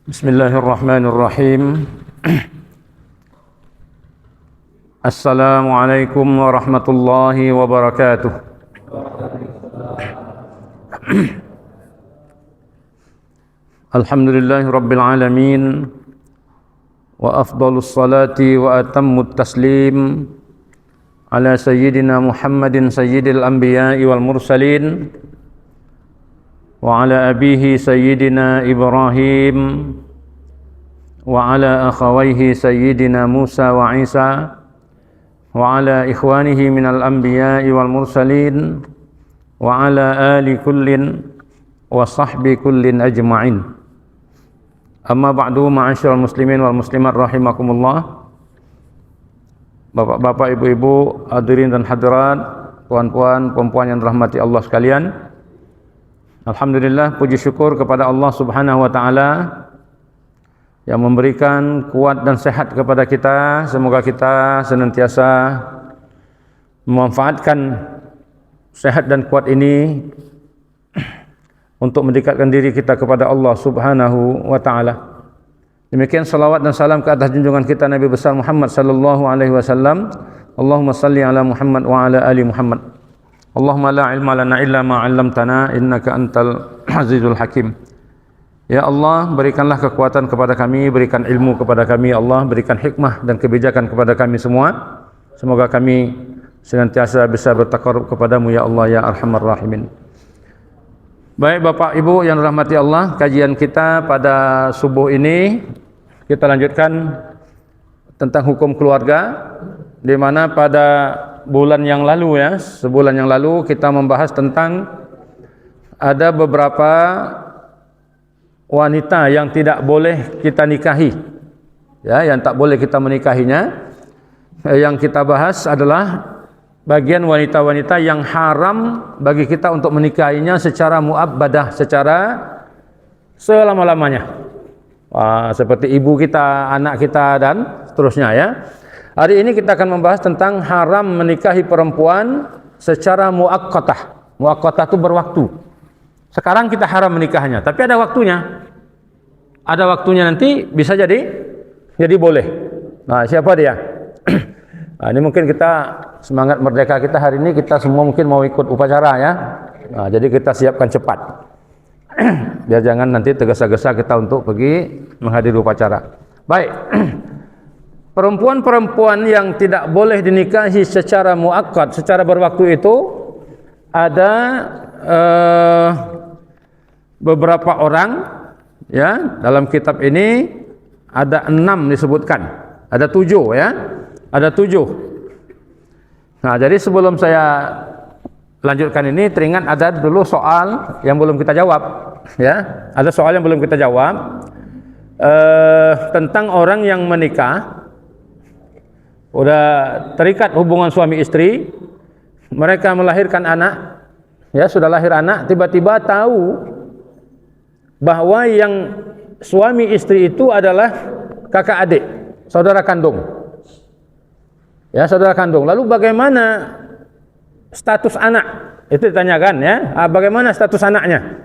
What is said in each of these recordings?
Bismillahirrahmanirrahim. Assalamualaikum warahmatullahi wabarakatuh. Alhamdulillahi rabbil alamin. Wa afdalus salati wa atammut taslim ala sayyidina Muhammadin sayyidil anbiya'i wal mursalin wa ala abihi sayyidina Ibrahim wa ala akhawayhi sayyidina Musa wa Isa wa ala ikhwanihi minal anbiya'i wal mursalin wa ala ali kullin wa sahbi kullin ajma'in. Amma ba'du, ma'asyiral muslimin wal muslimat rahimakumullah. Bapak-bapak, ibu-ibu, hadirin dan hadirat, puan-puan, perempuan yang dirahmati Allah sekalian. Alhamdulillah, puji syukur kepada Allah Subhanahu wa taala yang memberikan kuat dan sehat kepada kita. Semoga kita senantiasa memanfaatkan sehat dan kuat ini untuk mendekatkan diri kita kepada Allah Subhanahu wa taala. Demikian salawat dan salam ke atas junjungan kita Nabi besar Muhammad sallallahu alaihi wasallam. Allahumma salli ala Muhammad wa ala ali Muhammad. Allahumma la ilma lana illa ma 'allamtana innaka antal azizul hakim. Ya Allah, berikanlah kekuatan kepada kami, berikan ilmu kepada kami, ya Allah, berikan hikmah dan kebijakan kepada kami semua. Semoga kami senantiasa bisa bertakarrub kepadamu ya Allah ya arhamar rahimin. Baik Bapak Ibu yang dirahmati Allah, kajian kita pada subuh ini kita lanjutkan tentang hukum keluarga, di mana pada bulan yang lalu, ya, sebulan yang lalu kita membahas tentang ada beberapa wanita yang tidak boleh kita nikahi, ya, yang tak boleh kita menikahinya. Yang kita bahas adalah bagian wanita-wanita yang haram bagi kita untuk menikahinya secara muabbadah, secara selama-lamanya. Seperti ibu kita, anak kita dan seterusnya, ya. Hari ini kita akan membahas tentang haram menikahi perempuan secara muaqqatah. Muaqqatah itu berwaktu. Sekarang kita haram menikahnya, tapi ada waktunya. Ada waktunya, nanti bisa jadi boleh. Nah, siapa dia? Nah, ini mungkin kita semangat merdeka kita hari ini, kita semua mungkin mau ikut upacara, ya. Nah, jadi kita siapkan cepat. Biar jangan nanti tergesa-gesa kita untuk pergi menghadiri upacara. Baik. Perempuan-perempuan yang tidak boleh dinikahi secara muakkad, secara berwaktu itu ada beberapa orang, ya. Dalam kitab ini ada 6 disebutkan, ada 7, ya, ada 7. Nah, jadi sebelum saya lanjutkan ini, teringat ada dulu soal yang belum kita jawab, ya. Ada soal yang belum kita jawab tentang orang yang menikah, udah terikat hubungan suami istri, mereka melahirkan anak, ya, sudah lahir anak, tiba-tiba tahu bahwa yang suami istri itu adalah kakak adik, saudara kandung, ya, saudara kandung. Lalu bagaimana status anak? Itu ditanyakan, ya. Bagaimana status anaknya?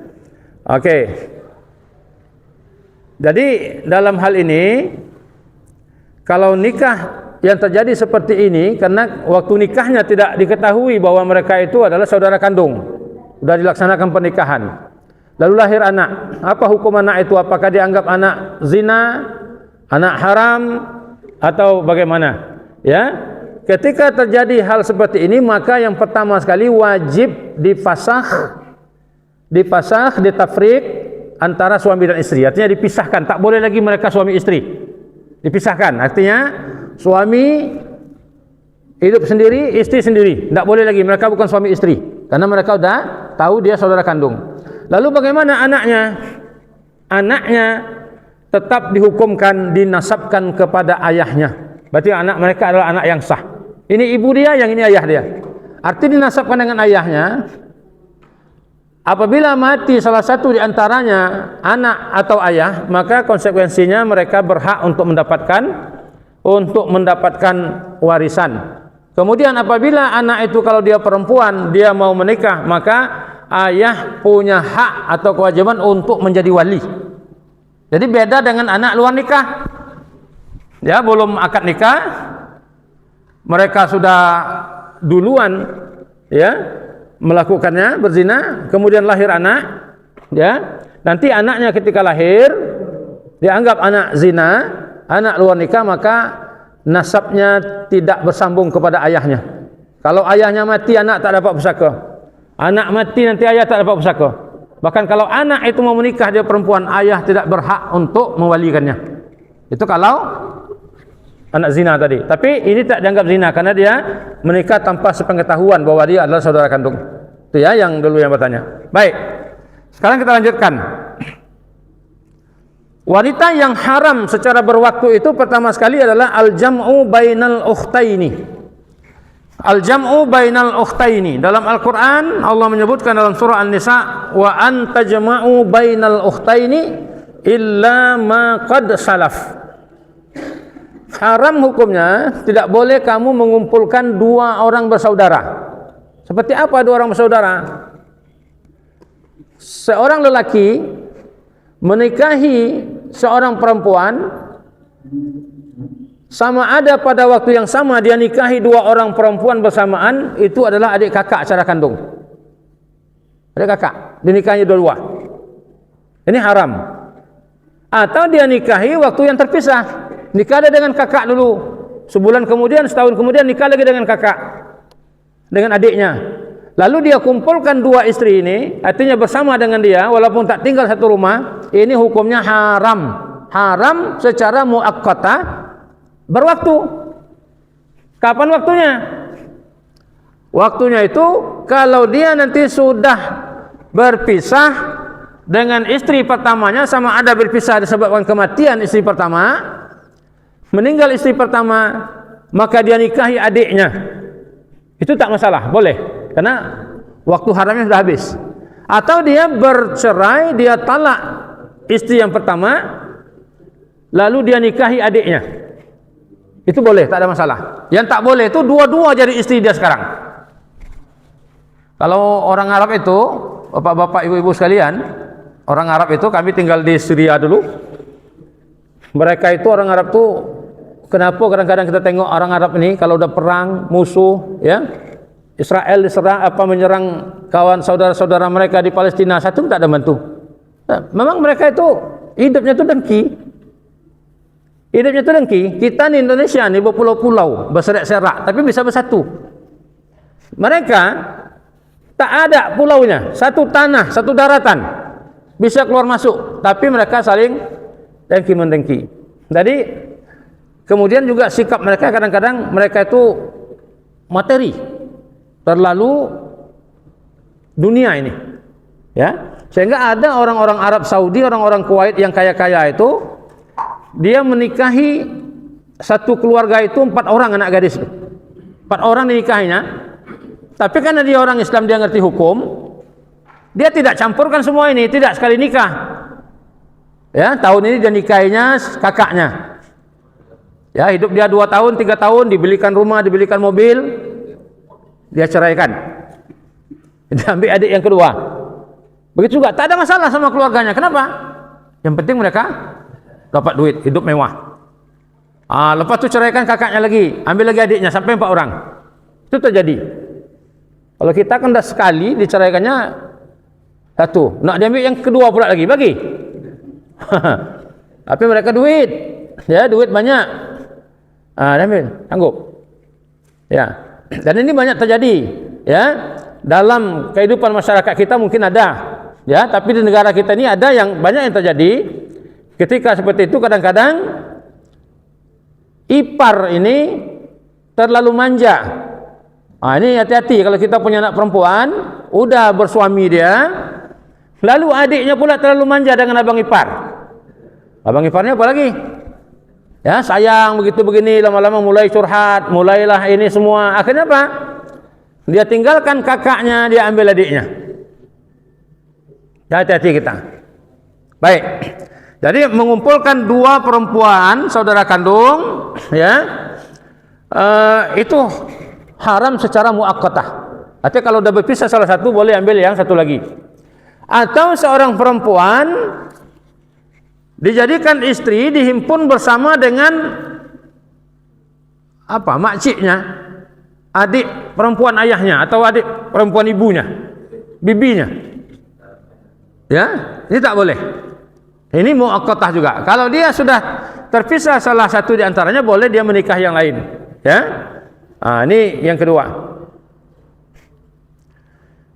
Oke. Jadi dalam hal ini, kalau nikah yang terjadi seperti ini, karena waktu nikahnya tidak diketahui bahwa mereka itu adalah saudara kandung, sudah dilaksanakan pernikahan, lalu lahir anak. Apa hukum anak itu? Apakah dianggap anak zina, anak haram, atau bagaimana? Ya, ketika terjadi hal seperti ini, maka yang pertama sekali wajib ditafrik antara suami dan istri. Artinya dipisahkan, tak boleh lagi mereka suami istri. Dipisahkan, artinya suami hidup sendiri, istri sendiri. Tak boleh lagi, mereka bukan suami istri, karena mereka sudah tahu dia saudara kandung. Lalu bagaimana anaknya? Anaknya tetap dihukumkan dinasabkan kepada ayahnya. Berarti anak mereka adalah anak yang sah. Ini ibu dia, yang ini ayah dia. Arti dinasabkan dengan ayahnya. Apabila mati salah satu di antaranya, anak atau ayah, maka konsekuensinya mereka berhak untuk mendapatkan warisan. Kemudian apabila anak itu, kalau dia perempuan, dia mau menikah, maka ayah punya hak atau kewajiban untuk menjadi wali. Jadi beda dengan anak luar nikah. Ya, belum akad nikah, mereka sudah duluan ya melakukannya, berzina, kemudian lahir anak, ya. Nanti anaknya ketika lahir dianggap anak zina, anak luar nikah, maka nasabnya tidak bersambung kepada ayahnya. Kalau ayahnya mati, anak tak dapat pusaka. Anak mati, nanti ayah tak dapat pusaka. Bahkan kalau anak itu mau menikah, dia perempuan, ayah tidak berhak untuk mewalikannya. Itu kalau anak zina tadi. Tapi ini tak dianggap zina karena dia menikah tanpa sepengetahuan bahwa dia adalah saudara kandung. Itu ya yang dulu yang bertanya. Baik. Sekarang kita lanjutkan. Wanita yang haram secara berwaktu itu pertama sekali adalah al-jam'u bainal ukhtaini. Al-jam'u bainal ukhtaini. Dalam Al-Quran Allah menyebutkan dalam surah An-Nisa, wa antajma'u bainal ukhtaini illa ma qad salaf. Haram hukumnya, tidak boleh kamu mengumpulkan dua orang bersaudara. Seperti apa dua orang bersaudara? Seorang lelaki menikahi seorang perempuan, sama ada pada waktu yang sama dia nikahi dua orang perempuan bersamaan, itu adalah adik kakak secara kandung. Adik kakak, dinikahi dua-dua. Ini haram. Atau dia nikahi waktu yang terpisah. Nikah dia dengan kakak dulu, sebulan kemudian, setahun kemudian nikah lagi dengan kakak, dengan adiknya. Lalu dia kumpulkan dua istri ini, artinya bersama dengan dia walaupun tak tinggal satu rumah. Ini hukumnya haram. Haram secara muakkatah, berwaktu. Kapan waktunya? Waktunya itu kalau dia nanti sudah berpisah dengan istri pertamanya, sama ada berpisah disebabkan kematian istri pertama, meninggal istri pertama, maka dia nikahi adiknya. Itu tak masalah, boleh, karena waktu haramnya sudah habis. Atau dia bercerai, dia talak istri yang pertama, lalu dia nikahi adiknya. Itu boleh, tak ada masalah. Yang tak boleh itu dua-dua jadi istri dia sekarang. Kalau orang Arab itu, bapak-bapak, ibu-ibu sekalian, orang Arab itu, kami tinggal di Syria dulu. Mereka itu orang Arab itu, kenapa kadang-kadang kita tengok orang Arab ini kalau udah perang, musuh, ya, Israel diserang, menyerang kawan saudara-saudara mereka di Palestina, satu tak ada bantu. Memang mereka itu hidupnya itu dengki. Hidupnya itu dengki. Kita di Indonesia ni berpulau-pulau, berserak-serak, tapi bisa bersatu. Mereka tak ada pulaunya, satu tanah, satu daratan, bisa keluar masuk, tapi mereka saling dengki-mendengki. Jadi kemudian juga sikap mereka, kadang-kadang mereka itu materi, terlalu dunia ini, ya. Sehingga ada orang-orang Arab Saudi, orang-orang Kuwait yang kaya-kaya itu, dia menikahi satu keluarga itu 4 orang anak gadis itu. 4 orang dinikahinya. Tapi karena dia orang Islam, dia ngerti hukum, dia tidak campurkan semua ini, tidak sekali nikah. Ya, tahun ini dia nikahinya kakaknya. Ya, hidup dia 2 tahun, 3 tahun, dibelikan rumah, dibelikan mobil, dia ceraikan. Dia ambil adik yang kedua. Begitu juga, tak ada masalah sama keluarganya. Kenapa? Yang penting mereka dapat duit, hidup mewah. Lepas tu ceraikan kakaknya lagi, ambil lagi adiknya, sampai 4 orang. Itu terjadi. Kalau kita kan dah sekali diceraikannya satu, nak diambil yang kedua pula lagi, bagi. Tapi mereka duit, ya, duit banyak. Diambil, sanggup. Ya, dan ini banyak terjadi, ya, dalam kehidupan masyarakat kita mungkin ada, ya, tapi di negara kita ini ada yang banyak yang terjadi. Ketika seperti itu kadang-kadang ipar ini terlalu manja. Ini hati-hati kalau kita punya anak perempuan, udah bersuami dia, lalu adiknya pula terlalu manja dengan abang ipar. Abang iparnya apa lagi? Ya, sayang begitu begini, lama-lama mulai curhat, mulailah ini semua. Akhirnya apa? Dia tinggalkan kakaknya, dia ambil adiknya. Hati-hati kita. Baik. Jadi mengumpulkan 2 perempuan saudara kandung, ya, itu haram secara muakkatah. Artinya kalau sudah berpisah salah satu, boleh ambil yang satu lagi. Atau seorang perempuan dijadikan istri, dihimpun bersama dengan apa? Makciknya, adik perempuan ayahnya atau adik perempuan ibunya, bibinya. Ya, ini tak boleh. Ini muaqqatah juga. Kalau dia sudah terpisah salah satu di antaranya, boleh dia menikah yang lain. Ya, ini yang kedua.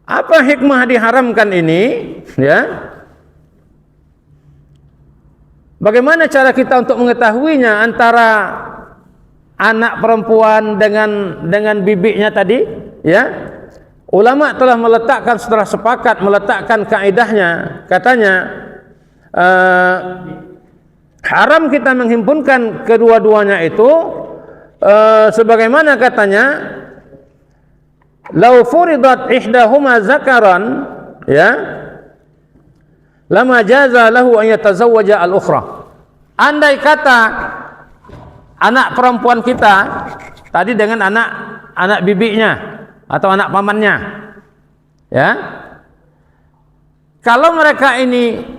Apa hikmah diharamkan ini? Ya, bagaimana cara kita untuk mengetahuinya antara anak perempuan dengan bibinya tadi? Ya, ulama telah meletakkan, setelah sepakat meletakkan kaidahnya, katanya haram kita menghimpunkan kedua-duanya itu sebagaimana katanya, lau furidat ihdahuma zakaran, ya, lama jaza lahu an yatazawwaja al-ukhra. Andai kata anak perempuan kita tadi dengan anak bibinya atau anak pamannya, ya, kalau mereka ini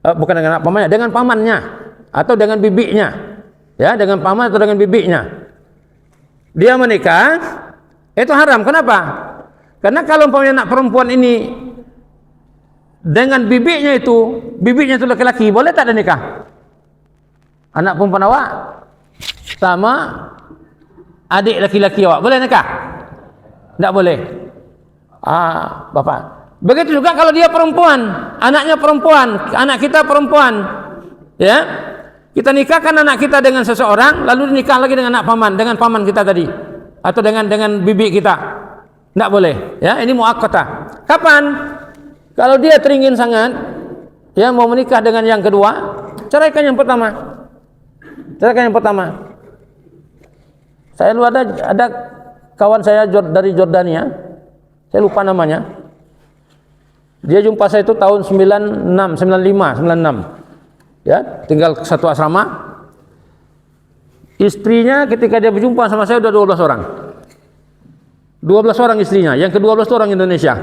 bukan dengan anak pamannya, dengan pamannya atau dengan bibinya, ya, dengan paman atau dengan bibinya, dia menikah, itu haram. Kenapa? Karena kalau umpamanya anak perempuan ini dengan bibinya itu laki-laki, boleh tak ada nikah? Anak perempuan awak sama adik laki-laki awak, boleh nikah? Tak boleh. Bapak. Begitu juga kalau dia perempuan, anaknya perempuan, anak kita perempuan, ya, kita nikahkan anak kita dengan seseorang, lalu nikah lagi dengan anak paman, dengan paman kita tadi, atau dengan bibi kita, tidak boleh. Ya, ini muaqqatah. Kapan? Kalau dia teringin sangat, ya, mau menikah dengan yang kedua, ceraikan yang pertama. Ceraikan yang pertama. Saya lu ada kawan saya dari Jordania, saya lupa namanya. Dia jumpa saya itu tahun 96, 95, 96. Ya, tinggal satu asrama. Istrinya ketika dia berjumpa sama saya sudah 12 orang. 12 orang istrinya, yang ke-12 orang Indonesia.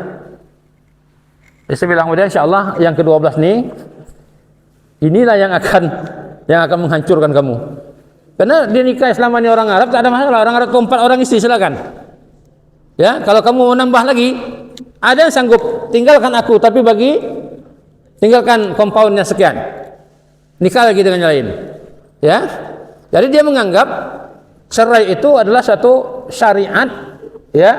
Saya bilang kepada dia, insyaallah yang ke-12 nih, inilah yang akan menghancurkan kamu. Karena dia nikah selama ini orang Arab, tak ada masalah. Orang Arab itu 4 orang istri, silakan. Ya, kalau kamu mau nambah lagi, ada yang sanggup, tinggalkan aku, tapi tinggalkan kompaunnya sekian, nikah lagi dengan yang lain. Ya, jadi dia menganggap cerai itu adalah satu syariat, ya,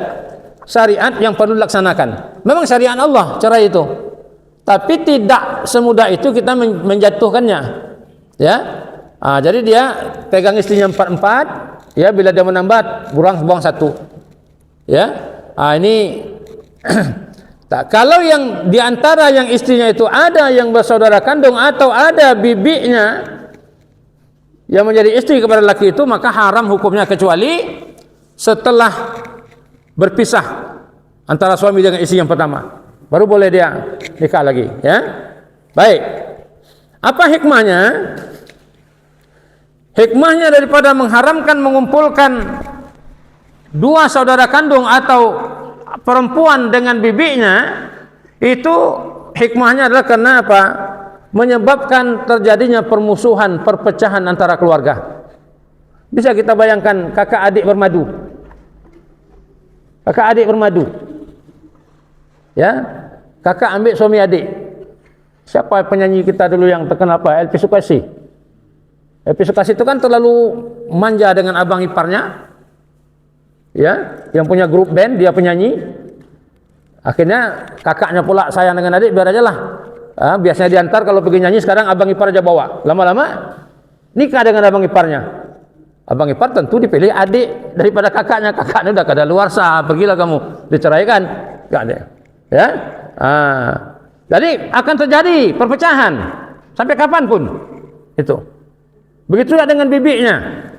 syariat yang perlu dilaksanakan. Memang syariat Allah cerai itu, tapi tidak semudah itu kita menjatuhkannya. Ya, jadi dia pegang istrinya 4, ya, bila dia menambah buang satu. Ya, ini kalau yang diantara yang istrinya itu ada yang bersaudara kandung atau ada bibinya yang menjadi istri kepada laki itu, maka haram hukumnya, kecuali setelah berpisah antara suami dengan istri yang pertama, baru boleh dia nikah lagi. Ya, baik. Apa hikmahnya? Hikmahnya daripada mengharamkan mengumpulkan dua saudara kandung atau perempuan dengan bibinya, itu hikmahnya adalah karena apa? Menyebabkan terjadinya permusuhan, perpecahan antara keluarga. Bisa kita bayangkan kakak adik bermadu. Kakak adik bermadu. Ya, kakak ambil suami adik. Siapa penyanyi kita dulu yang terkenal apa? Elvi Sukaesih. Elvi Sukaesih itu kan terlalu manja dengan abang iparnya. Ya, yang punya grup band, dia penyanyi. Akhirnya kakaknya pula sayang dengan adik, biar aja lah. Biasanya diantar kalau pergi nyanyi, sekarang abang ipar aja bawa. Lama-lama nikah dengan abang iparnya. Abang ipar tentu dipilih adik daripada kakaknya. Kakaknya udah kadaluarsa, pergilah kamu, diceraikan. Enggak ada. Ya. Jadi akan terjadi perpecahan sampai kapanpun itu. Begitu juga dengan bibinya.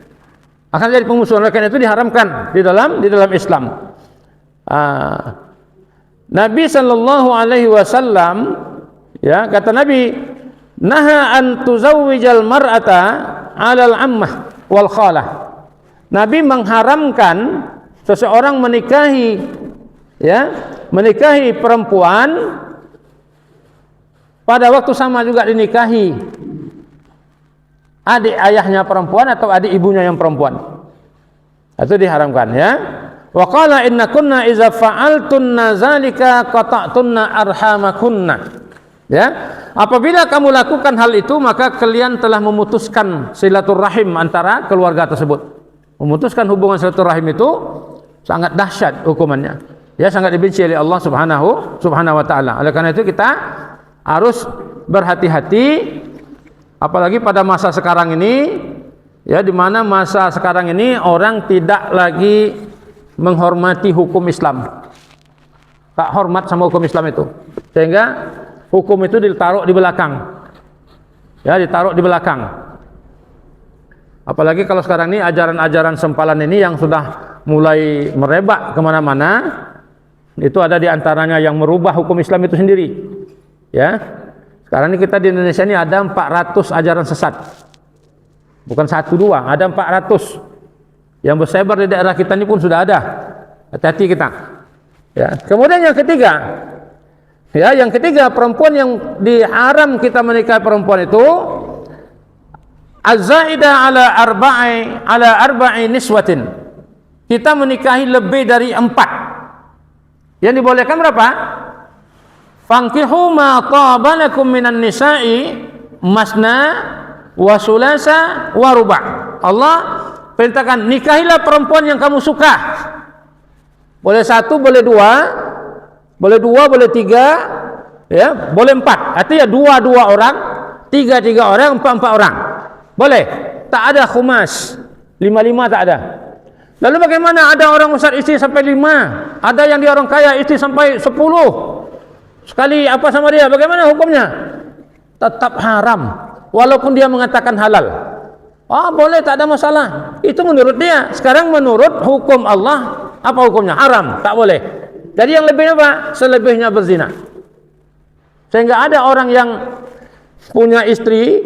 Akan jadi pemusuhan. Oleh karena itu diharamkan di dalam Islam. Nabi sallallahu alaihi wasallam, ya, kata Nabi, naha an tuzawwijal mar'ata 'alal ammah wal khalah. Nabi mengharamkan seseorang menikahi perempuan pada waktu sama juga dinikahi adik ayahnya perempuan atau adik ibunya yang perempuan, itu diharamkan ya. Wa qala inna kunna iza fa'altunna zalika qata'tunna arhamakunna. Ya, apabila kamu lakukan hal itu maka kalian telah memutuskan silaturahim antara keluarga tersebut. Memutuskan hubungan silaturahim itu sangat dahsyat hukumannya. Ya, sangat dibenci oleh Allah Subhanahu wa taala. Oleh karena itu kita harus berhati-hati apalagi pada masa sekarang ini, ya, di mana masa sekarang ini orang tidak lagi menghormati hukum Islam. Tak hormat sama hukum Islam itu. Sehingga hukum itu ditaruh di belakang. Ya, ditaruh di belakang. Apalagi kalau sekarang ini ajaran-ajaran sempalan ini yang sudah mulai merebak kemana-mana, itu ada di antaranya yang merubah hukum Islam itu sendiri. Ya, sekarang ini kita di Indonesia ini ada 400 ajaran sesat. Bukan 1 2, ada 400. Yang bersebar di daerah kita ini pun sudah ada. Hati-hati kita. Ya. Kemudian yang ketiga, ya, yang ketiga perempuan yang diharam kita menikahi perempuan itu az-zaida ala arba'i niswatin. Kita menikahi lebih dari 4. Yang dibolehkan berapa? Fankihu ma taba lakum minan nisa'i masna wa sulasa wa ruba'. Allah perintahkan nikahilah perempuan yang kamu suka. Boleh 1, boleh 2, boleh 2, boleh 3, ya, boleh 4. Artinya 2 orang, 3 orang, 4 orang. Boleh. Tak ada khumas. 5 tak ada. Lalu bagaimana ada orang besar istri sampai 5? Ada yang dia orang kaya istri sampai 10. Sekali apa sama dia? Bagaimana hukumnya? Tetap haram. Walaupun dia mengatakan halal. Boleh, tak ada masalah. Itu menurut dia. Sekarang menurut hukum Allah, apa hukumnya? Haram, tak boleh. Jadi yang lebihnya apa? Selebihnya berzina. Sehingga ada orang yang punya istri,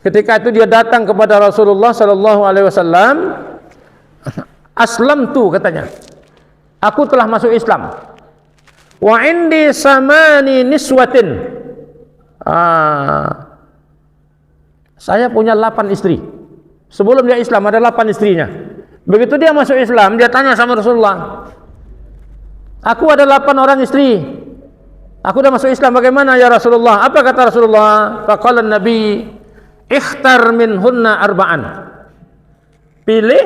ketika itu dia datang kepada Rasulullah sallallahu alaihi wasallam, aslamtu katanya. Aku telah masuk Islam. Wa indi samani niswatin. Saya punya 8 istri. Sebelum dia Islam ada 8 istrinya. Begitu dia masuk Islam, dia tanya sama Rasulullah, aku ada 8 orang istri. Aku dah masuk Islam, bagaimana ya Rasulullah? Apa kata Rasulullah? Faqala Nabi, ikhtar minhunna arba'an. Pilih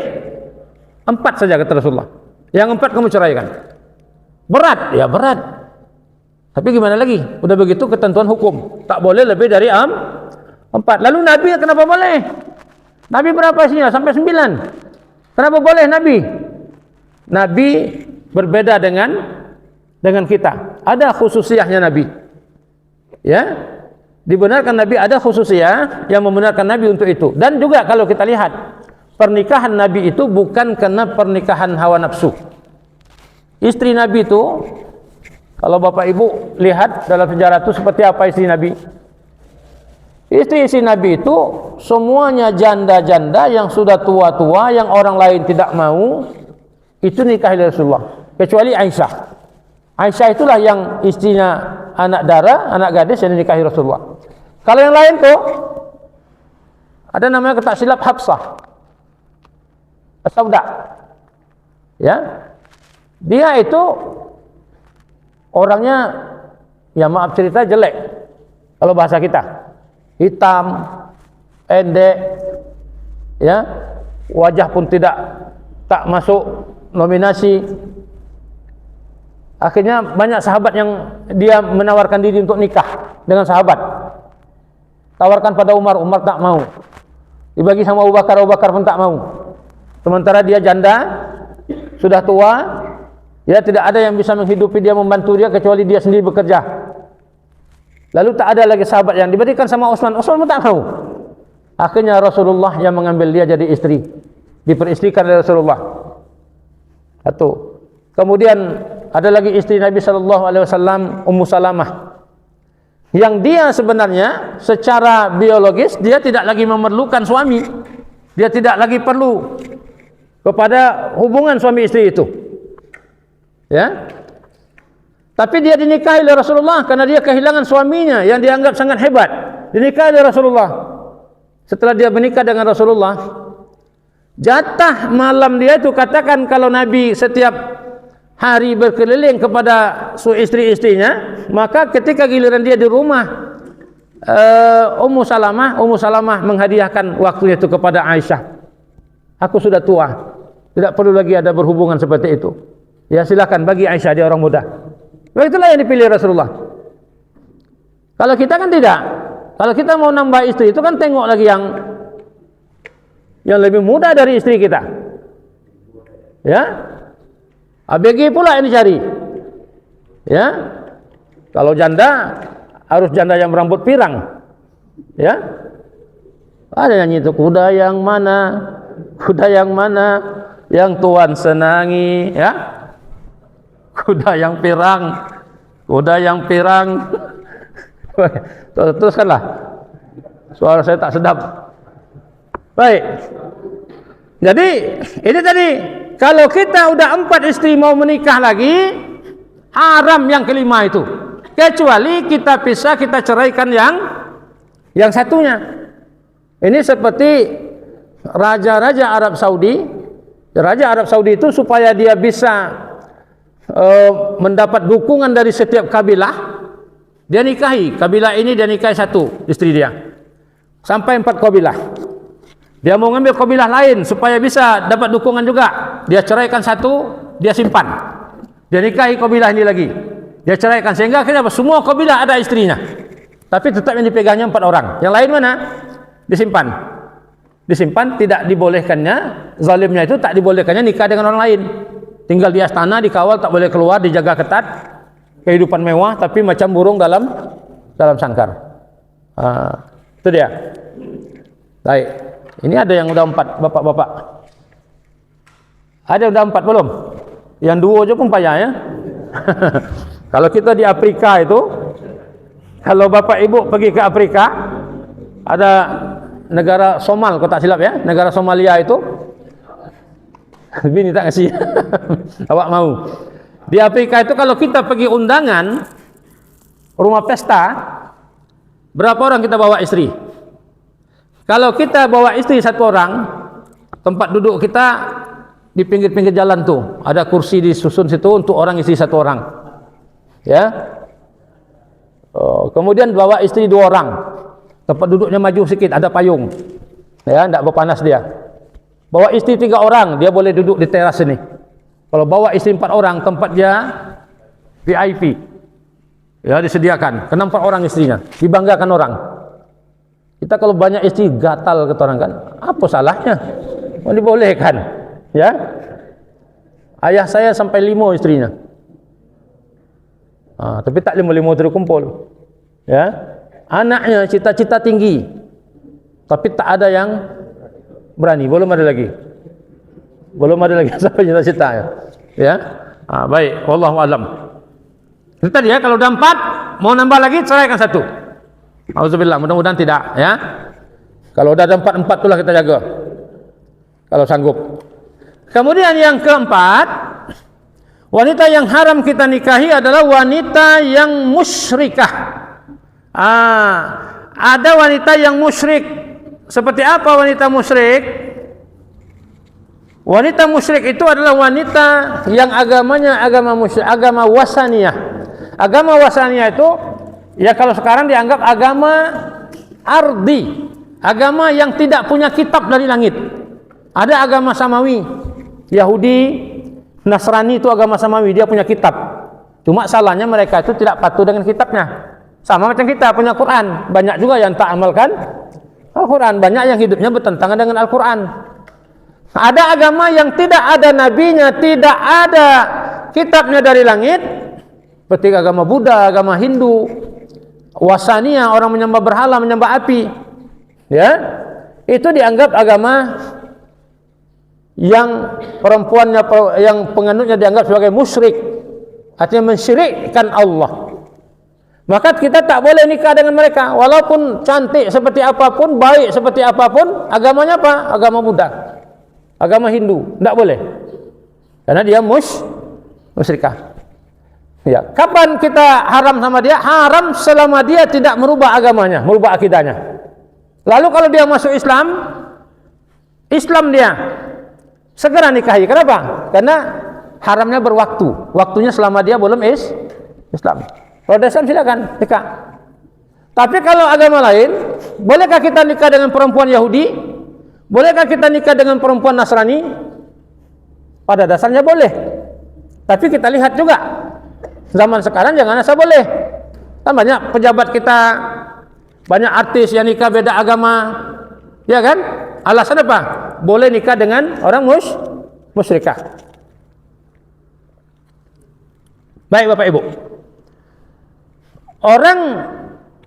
4 saja kata Rasulullah. Yang 4 kamu ceraikan. Berat, ya berat. Tapi gimana lagi? Udah begitu ketentuan hukum. Tak boleh lebih dari 4. Lalu Nabi kenapa boleh? Nabi berapa istrinya? Sampai 9. Kenapa boleh Nabi? Nabi berbeda dengan kita. Ada khususiyahnya Nabi. Ya. Dibenarkan Nabi, ada khususiyah yang membenarkan Nabi untuk itu. Dan juga kalau kita lihat, pernikahan Nabi itu bukan karena pernikahan hawa nafsu. Istri Nabi itu, kalau Bapak Ibu lihat dalam sejarah itu seperti apa istri Nabi? Istri-istri Nabi itu semuanya janda-janda yang sudah tua-tua, yang orang lain tidak mau, itu nikahi Rasulullah. Kecuali Aisyah. Aisyah itulah yang istrinya anak dara, anak gadis yang dinikahi Rasulullah. Kalau yang lain tuh, ada namanya tak silap Hafsah As-Sauda. Ya, dia itu orangnya, ya maaf cerita, jelek. Kalau bahasa kita, hitam, pendek, ya, wajah pun tak masuk nominasi. Akhirnya banyak sahabat yang dia menawarkan diri untuk nikah dengan sahabat. Tawarkan pada Umar, Umar tak mau. Dibagi sama Abu Bakar, Abu Bakar pun tak mau. Sementara dia janda, sudah tua, ya tidak ada yang bisa menghidupi dia, membantu dia kecuali dia sendiri bekerja. Lalu tak ada lagi sahabat yang diberikan sama Utsman. Utsman pun tak mau. Akhirnya Rasulullah yang mengambil dia jadi istri, diperistrikan oleh Rasulullah. Satu. Kemudian ada lagi istri Nabi sallallahu alaihi wasallam, Ummu Salamah, yang dia sebenarnya secara biologis dia tidak lagi memerlukan suami. Dia tidak lagi perlu kepada hubungan suami istri itu. Ya. Tapi dia dinikahi oleh Rasulullah karena dia kehilangan suaminya yang dianggap sangat hebat. Dinikahi oleh Rasulullah. Setelah dia menikah dengan Rasulullah, jatah malam dia itu, katakan kalau Nabi setiap hari berkeliling kepada istri-istrinya, maka ketika giliran dia di rumah Ummu Salamah menghadiahkan waktunya itu kepada Aisyah. Aku sudah tua, tidak perlu lagi ada berhubungan seperti itu. Ya silakan bagi Aisyah, dia orang muda. Begitulah yang dipilih Rasulullah. Kalau kita kan tidak. Kalau kita mau nambah istri itu kan tengok lagi yang lebih muda dari istri kita. Ya. ABG pula yang dicari. Ya. Kalau janda harus janda yang berambut pirang. Ya. Ada nyanyi itu, kuda yang mana yang Tuhan senangi, ya. Kuda yang pirang. Teruskanlah. Suara saya tak sedap. Baik. Jadi ini tadi, kalau kita udah 4 istri mau menikah lagi, haram yang kelima itu. Kecuali kita pisah, kita ceraikan yang satunya. Ini seperti raja-raja Arab Saudi. Raja Arab Saudi itu supaya dia bisa mendapat dukungan dari setiap kabilah, dia nikahi kabilah ini, dia nikahi satu istri dia sampai 4 kabilah. Dia mau ngambil kabilah lain supaya bisa dapat dukungan juga, dia ceraikan satu, dia simpan, dia nikahi kabilah ini lagi, dia ceraikan, sehingga akhirnya semua kabilah ada istrinya, tapi tetap yang dipegangnya 4 orang. Yang lain mana? Disimpan, tidak dibolehkannya, zalimnya itu tak dibolehkannya nikah dengan orang lain. Tinggal di astana, dikawal, tak boleh keluar, dijaga ketat, kehidupan mewah, tapi macam burung dalam sangkar. Itu dia. Baik. Ini ada yang udah 4, bapak-bapak. Ada yang udah 4 belum? Yang 2 aja pun payah ya. Kalau kita di Afrika itu, kalau bapak ibu pergi ke Afrika, ada negara Somal, kalau tak silap ya, negara Somalia itu, bini tak ngasih. Awak mau? Di Afrika itu kalau kita pergi undangan rumah pesta, berapa orang kita bawa istri? Kalau kita bawa istri 1 orang, tempat duduk kita di pinggir-pinggir jalan tuh, ada kursi disusun situ untuk orang istri 1 orang. Ya. Kemudian bawa istri 2 orang, tempat duduknya maju sedikit, ada payung. Ya, tidak berpanas dia. Bawa istri 3 orang, dia boleh duduk di teras ini. Kalau bawa istri 4 orang, tempat dia VIP. Ya, disediakan. Kena 4 orang istrinya, dibanggakan orang. Kita kalau banyak istri gatal kata orang kan, apa salahnya? Mau dibolehkan. Ya. Ayah saya sampai 5 istrinya. Tapi tak 5 terkumpul. Ya. Anaknya cita-cita tinggi, tapi tak ada yang berani. Belum ada lagi sampai cita-cita ya. Baik, wallahu alam. Itu tadi ya, kalau udah 4 mau nambah lagi, ceraikan 1. Auzubillah, mudah-mudahan tidak ya. Kalau udah ada 4 itulah kita jaga, kalau sanggup. Kemudian yang keempat, wanita yang haram kita nikahi adalah wanita yang musyrikah. Ada wanita yang musyrik. Seperti apa wanita musyrik? Wanita musyrik itu adalah wanita yang agamanya agama musyrik, agama wasaniyah. Agama wasaniyah itu ya kalau sekarang dianggap agama ardi, agama yang tidak punya kitab dari langit. Ada agama samawi, Yahudi, Nasrani itu agama samawi, dia punya kitab. Cuma salahnya mereka itu tidak patuh dengan kitabnya. Sama macam kita punya Quran, banyak juga yang tak amalkan Al-Quran, banyak yang hidupnya bertentangan dengan Al-Quran. Ada agama yang tidak ada nabinya, tidak ada kitabnya dari langit, seperti agama Buddha, agama Hindu, wasaniyah, orang menyembah berhala, menyembah api. Ya, itu dianggap agama yang perempuannya, yang penganutnya dianggap sebagai musyrik, artinya mensyirikkan Allah. Maka kita tak boleh nikah dengan mereka, walaupun cantik seperti apapun, baik seperti apapun, agamanya apa? Agama Buddha, agama Hindu, tak boleh, karena dia musyrikah. Ya, kapan kita haram sama dia? Haram selama dia tidak merubah agamanya, merubah akidahnya. Lalu kalau dia masuk Islam dia segera nikahi. Kenapa? Karena haramnya berwaktu. Waktunya selama dia belum Islam. Kalau dia Islam silakan nikah. Tapi kalau agama lain, bolehkah kita nikah dengan perempuan Yahudi? Bolehkah kita nikah dengan perempuan Nasrani? Pada dasarnya boleh. Tapi kita lihat juga, zaman sekarang jangan asal boleh. Kan banyak pejabat kita, banyak artis yang nikah beda agama, ya kan? Alasan apa? Boleh nikah dengan orang musyrikah. Baik Bapak Ibu, orang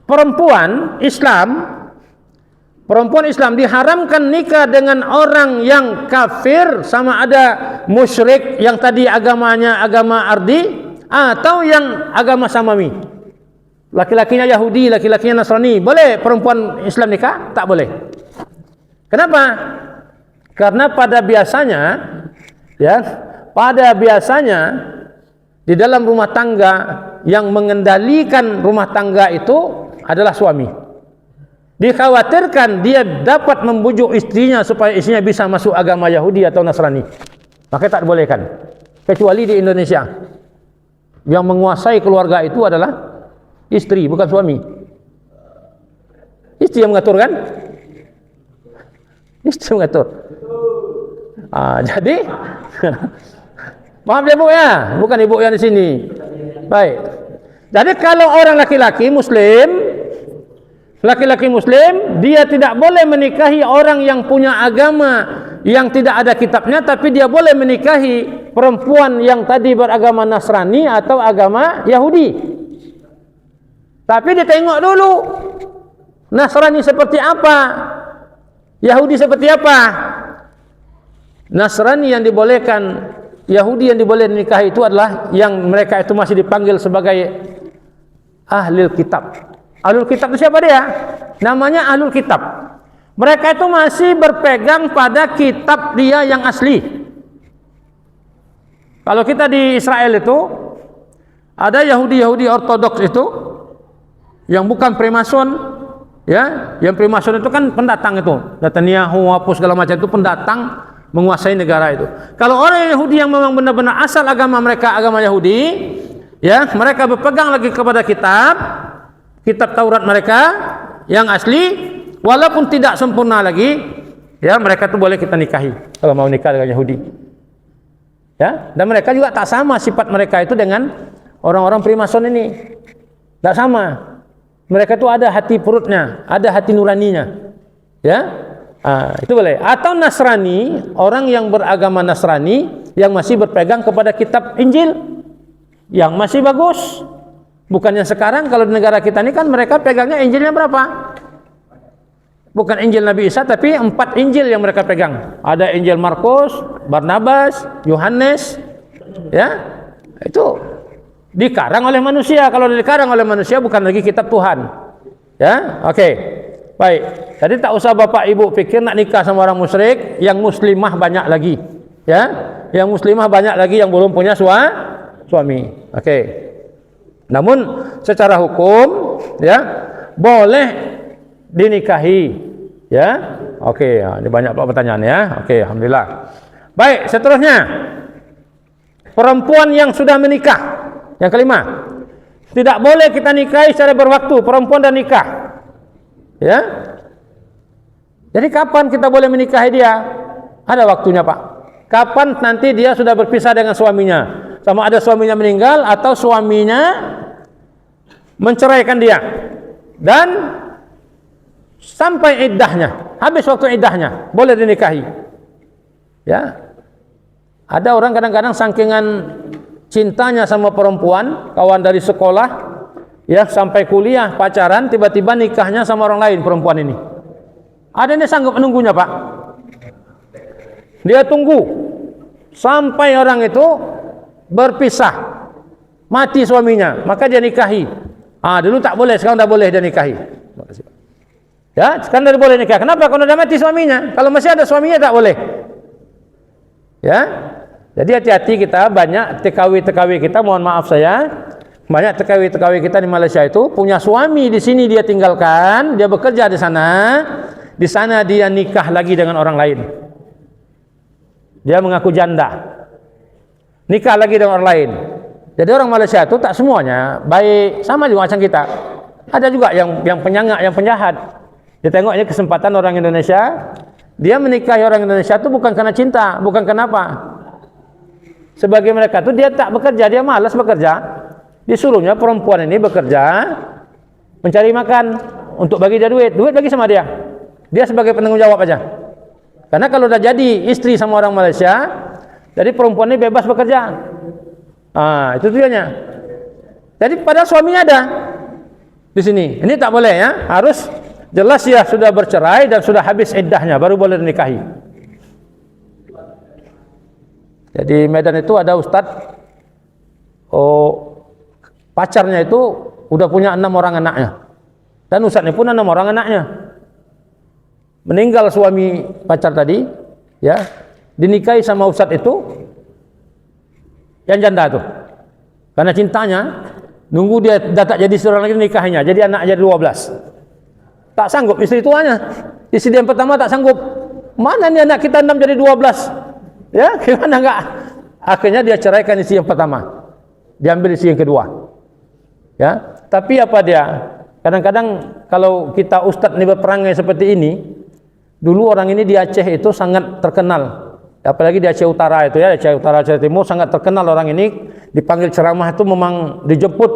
perempuan Islam diharamkan nikah dengan orang yang kafir, sama ada musyrik yang tadi agamanya agama ardi, atau yang agama samawi. Laki-lakinya Yahudi, laki-lakinya Nasrani. Boleh perempuan Islam nikah? Tak boleh. Kenapa? Karena pada biasanya di dalam rumah tangga yang mengendalikan rumah tangga itu adalah suami. Dikhawatirkan dia dapat membujuk istrinya supaya istrinya bisa masuk agama Yahudi atau Nasrani. Maka tak bolehkan. Kecuali di Indonesia, yang menguasai keluarga itu adalah istri, bukan suami. Istri yang mengatur kan? Istri mengatur. Jadi maaf ya Bu ya, bukan ibu yang di sini. Baik. Jadi kalau orang laki-laki Muslim, dia tidak boleh menikahi orang yang punya agama yang tidak ada kitabnya, tapi dia boleh menikahi perempuan yang tadi beragama Nasrani atau agama Yahudi. Tapi dia tengok dulu Nasrani seperti apa, Yahudi seperti apa. Nasrani yang dibolehkan, Yahudi yang diboleh nikah itu adalah yang mereka itu masih dipanggil sebagai ahlul kitab. Ahlul kitab itu siapa dia? Namanya ahlul kitab. Mereka itu masih berpegang pada kitab dia yang asli. Kalau kita di Israel itu ada Yahudi ortodoks itu yang bukan Freemason, ya, yang Freemason itu kan pendatang itu, Netanyahu apa segala macam itu pendatang menguasai negara itu. Kalau orang Yahudi yang memang benar-benar asal agama mereka agama Yahudi, ya, mereka berpegang lagi kepada kitab Taurat mereka yang asli, walaupun tidak sempurna lagi, ya, mereka itu boleh kita nikahi kalau mau nikah dengan Yahudi. Ya, dan mereka juga tak sama sifat mereka itu dengan orang-orang Freemason ini. Tak sama. Mereka itu ada hati perutnya, ada hati nuraninya, ya, itu boleh. Atau Nasrani, orang yang beragama Nasrani yang masih berpegang kepada kitab Injil, yang masih bagus. Bukannya sekarang kalau di negara kita ini kan mereka pegangnya Injilnya berapa? Bukan Injil Nabi Isa, tapi 4 Injil yang mereka pegang. Ada Injil Markus, Barnabas, Yohanes, ya, itu dikarang oleh manusia. Kalau dikarang oleh manusia bukan lagi kitab Tuhan. Ya, oke. Baik. Jadi tak usah Bapak Ibu pikir nak nikah sama orang musyrik, yang muslimah banyak lagi. Ya, yang muslimah banyak lagi yang belum punya suami. Oke. Namun secara hukum, ya, boleh dinikahi. Ya. Oke, ini banyak pertanyaan ya. Oke, alhamdulillah. Baik, seterusnya. Perempuan yang sudah menikah. Yang kelima, tidak boleh kita nikahi secara berwaktu, perempuan dan nikah. Ya. Jadi kapan kita boleh menikahi dia? Ada waktunya, Pak. Kapan nanti dia sudah berpisah dengan suaminya? Sama ada suaminya meninggal atau suaminya menceraikan dia. Dan sampai iddahnya, habis waktu iddahnya, boleh dinikahi. Ya. Ada orang kadang-kadang sakingan cintanya sama perempuan, kawan dari sekolah, ya, sampai kuliah pacaran, tiba-tiba nikahnya sama orang lain perempuan ini. Ada yang sanggup menunggunya, Pak. Dia tunggu sampai orang itu berpisah, mati suaminya, maka dia nikahi. Dulu tak boleh, sekarang dah boleh dia nikahi. Ya, sekarang dah boleh nikah. Kenapa? Kalau dah mati suaminya. Kalau masih ada suaminya tak boleh. Ya. Jadi hati-hati kita, banyak TKW kita, mohon maaf saya, banyak TKW kita di Malaysia itu punya suami di sini dia tinggalkan, dia bekerja di sana dia nikah lagi dengan orang lain. Dia mengaku janda, nikah lagi dengan orang lain. Jadi orang Malaysia itu tak semuanya baik, sama juga macam kita. Ada juga yang penyangak, yang penjahat. Dia tengoknya kesempatan orang Indonesia, dia menikahi orang Indonesia itu bukan karena cinta, bukan kenapa. Sebagai mereka itu dia tak bekerja, dia malas bekerja. Disuruhnya perempuan ini bekerja, mencari makan untuk bagi dia duit bagi sama dia. Dia sebagai penanggung jawab aja. Karena kalau dah jadi istri sama orang Malaysia, jadi perempuan ini bebas bekerja. Itu tujuannya. Jadi padahal suaminya ada di sini. Ini tak boleh ya. Harus jelas ya sudah bercerai dan sudah habis iddahnya baru boleh dinikahi. Jadi Medan itu ada ustadz, pacarnya itu udah punya 6 orang anaknya, dan ustadznya pun 6 orang anaknya. Meninggal suami pacar tadi, ya, dinikahi sama ustadz itu, yang janda itu, karena cintanya, nunggu dia tak jadi seorang lagi nikahinya, jadi anak jadi 12. Tak sanggup istri tuanya, istri yang pertama tak sanggup. Mana nih anak kita 6 jadi 12? Ya, gimana enggak? Akhirnya dia ceraikan istri yang pertama, diambil istri yang kedua. Ya, tapi apa dia? Kadang-kadang kalau kita ustadz ini berperangai seperti ini, dulu orang ini di Aceh itu sangat terkenal. Apalagi di Aceh Utara itu ya, Aceh Utara, Aceh Timur sangat terkenal orang ini. Dipanggil ceramah itu memang dijemput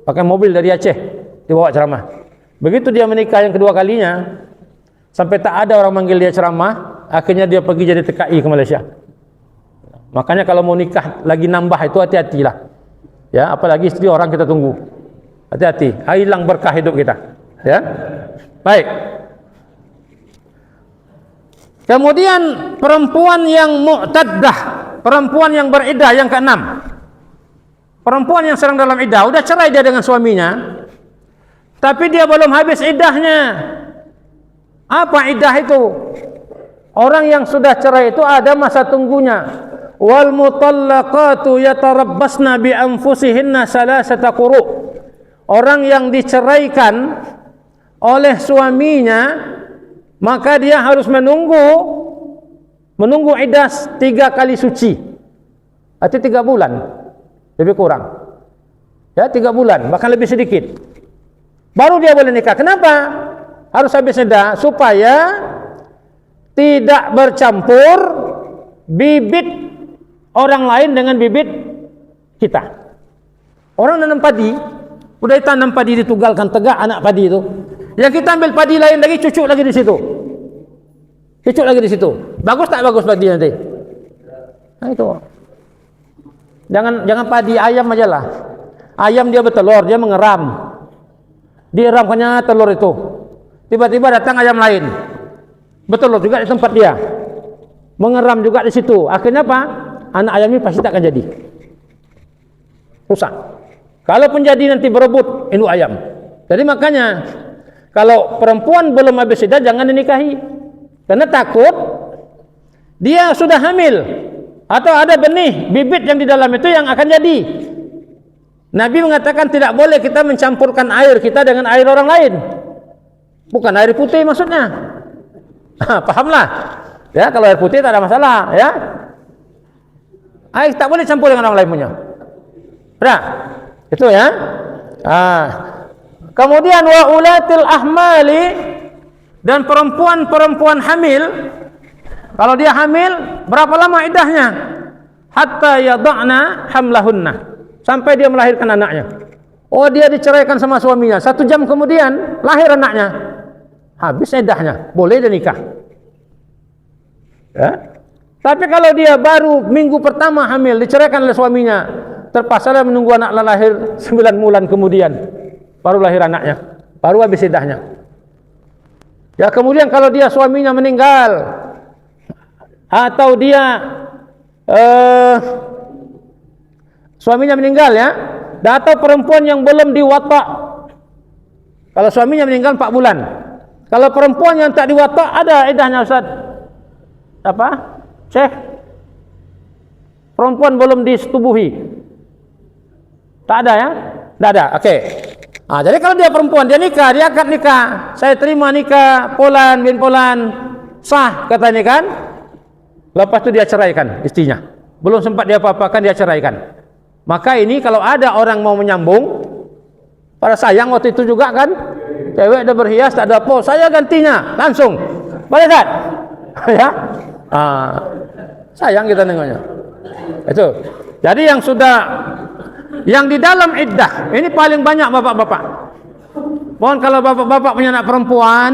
pakai mobil dari Aceh, dibawa ceramah. Begitu dia menikah yang kedua kalinya, sampai tak ada orang manggil dia ceramah, akhirnya dia pergi jadi TKI ke Malaysia. Makanya kalau mau nikah lagi nambah itu hati-hatilah. Ya, apalagi istri orang kita tunggu. Hati-hati, hilang berkah hidup kita. Ya. Baik. Kemudian perempuan yang mu'taddah, perempuan yang beriddah yang ke-6. Perempuan yang sedang dalam iddah, udah cerai dia dengan suaminya, tapi dia belum habis iddahnya. Apa iddah itu? Orang yang sudah cerai itu ada masa tunggunya. Wal mutallaqatu yatarabbasna bi anfusihinna salasata quru'. Orang yang diceraikan oleh suaminya, maka dia harus menunggu iddah 3 kali suci. Arti 3 bulan. Lebih kurang. Ya, 3 bulan, bahkan lebih sedikit. Baru dia boleh nikah. Kenapa? Harus habis iddah supaya tidak bercampur bibit orang lain dengan bibit kita. Orang nanam padi, udah ditanam padi, ditugalkan tegak anak padi itu. Yang kita ambil padi lain lagi, cucuk lagi di situ. Cucuk lagi di situ. Bagus tak bagus padi nanti? Nah itu. Jangan padi ayam aja lah. Ayam dia bertelur, dia mengeram. Dieramkannya telur itu. Tiba-tiba datang ayam lain. Bertelur juga di tempat dia. Mengeram juga di situ. Akhirnya apa? Anak ayam ini pasti tak akan jadi. Rusak. Kalaupun jadi nanti berebut induk ayam. Jadi makanya kalau perempuan belum habis iddah jangan dinikahi. Karena takut dia sudah hamil atau ada benih bibit yang di dalam itu yang akan jadi. Nabi mengatakan tidak boleh kita mencampurkan air kita dengan air orang lain. Bukan air putih maksudnya. Pahamlah. Ya, kalau air putih tak ada masalah, ya. Air tak boleh campur dengan orang lain punya. Nah, itu ya. Kemudian wa ulatil ahmali, dan perempuan-perempuan hamil, kalau dia hamil berapa lama iddahnya? Hatta yada'na hamlahunna, sampai dia melahirkan anaknya. Oh, dia diceraikan sama suaminya, 1 jam kemudian lahir anaknya, habis iddahnya, boleh dia nikah. Ya. Tapi kalau dia baru minggu pertama hamil, diceraikan oleh suaminya, terpaksa dia menunggu anak lahir 9 bulan kemudian, baru lahir anaknya, baru habis iddahnya. Ya, kemudian kalau dia suaminya meninggal, atau dia suaminya meninggal ya, atau perempuan yang belum diwata'. Kalau suaminya meninggal 4 bulan. Kalau perempuan yang tak diwata' ada iddahnya, Ustaz. Apa? Syekh? perempuan belum disetubuhi. Tak ada ya? Tak ada. Okey. Jadi kalau dia perempuan, dia nikah, dia akad nikah. Saya terima nikah Polan bin Polan. Sah katanya kan? Lepas tu dia ceraikan istrinya. Belum sempat dia apa-apakan, dia ceraikan. Maka ini kalau ada orang mau menyambung, pada sayang waktu itu juga kan, cewek dah berhias tak ada apa, saya gantinya langsung. Boleh tak? Ya? Sayang kita nengoknya. Itu. Jadi yang di dalam iddah, ini paling banyak bapak-bapak. Mohon kalau bapak-bapak punya anak perempuan,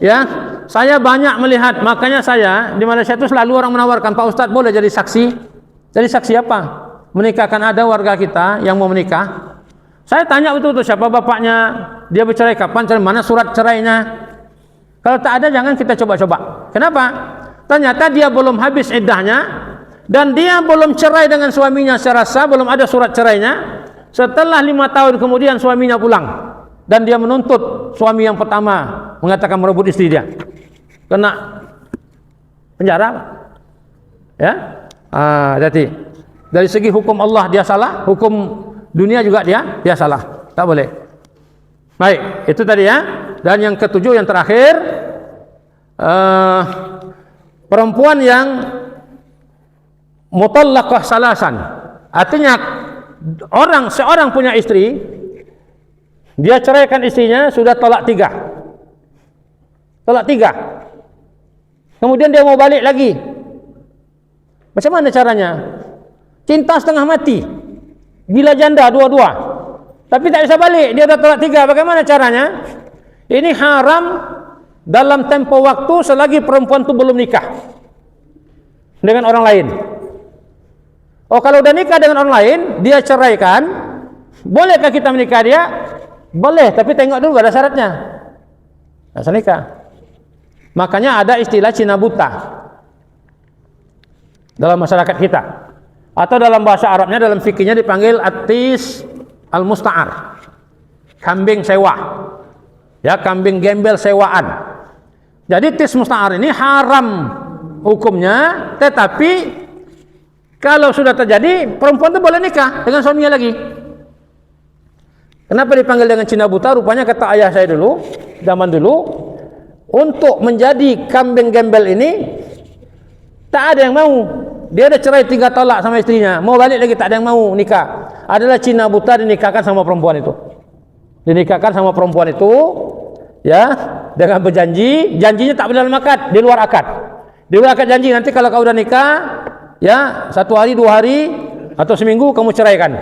ya, saya banyak melihat, makanya saya di Malaysia itu selalu orang menawarkan, Pak Ustadz boleh jadi saksi? Jadi saksi apa? Menikahkan, ada warga kita yang mau menikah. Saya tanya betul-betul siapa bapaknya, dia bercerai kapan, mana surat cerainya. Kalau tak ada jangan kita coba-coba. Kenapa? Ternyata dia belum habis iddahnya dan dia belum cerai dengan suaminya secara sah, belum ada surat cerainya. Setelah 5 tahun kemudian suaminya pulang dan dia menuntut suami yang pertama, mengatakan merebut istri dia. Kena penjara. Ya? Jadi dari segi hukum Allah dia salah, hukum dunia juga dia salah. Tak boleh. Baik, itu tadi ya. Dan yang ketujuh, yang terakhir, perempuan yang mutallaqah salasan. Artinya seorang punya istri, dia ceraikan istrinya, sudah talak 3. Talak 3. Kemudian dia mau balik lagi. Macam mana caranya? Cinta setengah mati, gila janda dua-dua, tapi tak bisa balik, dia dah talak 3. Bagaimana caranya? Ini haram dalam tempo waktu selagi perempuan itu belum nikah dengan orang lain. Oh, kalau udah nikah dengan orang lain, dia ceraikan, bolehkah kita menikah dia? Boleh, tapi tengok dulu ada syaratnya. Asal nikah. Makanya ada istilah Cina buta dalam masyarakat kita. Atau dalam bahasa Arabnya, dalam fikihnya dipanggil atis al-musta'ar, kambing sewa, ya, kambing gembel sewaan. Jadi tis musta'ar ini haram hukumnya, tetapi kalau sudah terjadi, perempuan itu boleh nikah dengan suaminya lagi. Kenapa dipanggil dengan Cina buta? Rupanya kata ayah saya dulu, zaman dulu, untuk menjadi kambing gembel ini tak ada yang mau. Dia ada cerai 3 talak sama istrinya, mau balik lagi tak ada yang mau nikah. Adalah Cina buta, dinikahkan sama perempuan itu. Dinikahkan sama perempuan itu, ya, dengan berjanji, janjinya tak dalam akad, di luar akad. Di luar akad janji, nanti kalau kau udah nikah, ya, 1 hari, 2 hari, atau seminggu kamu ceraikan.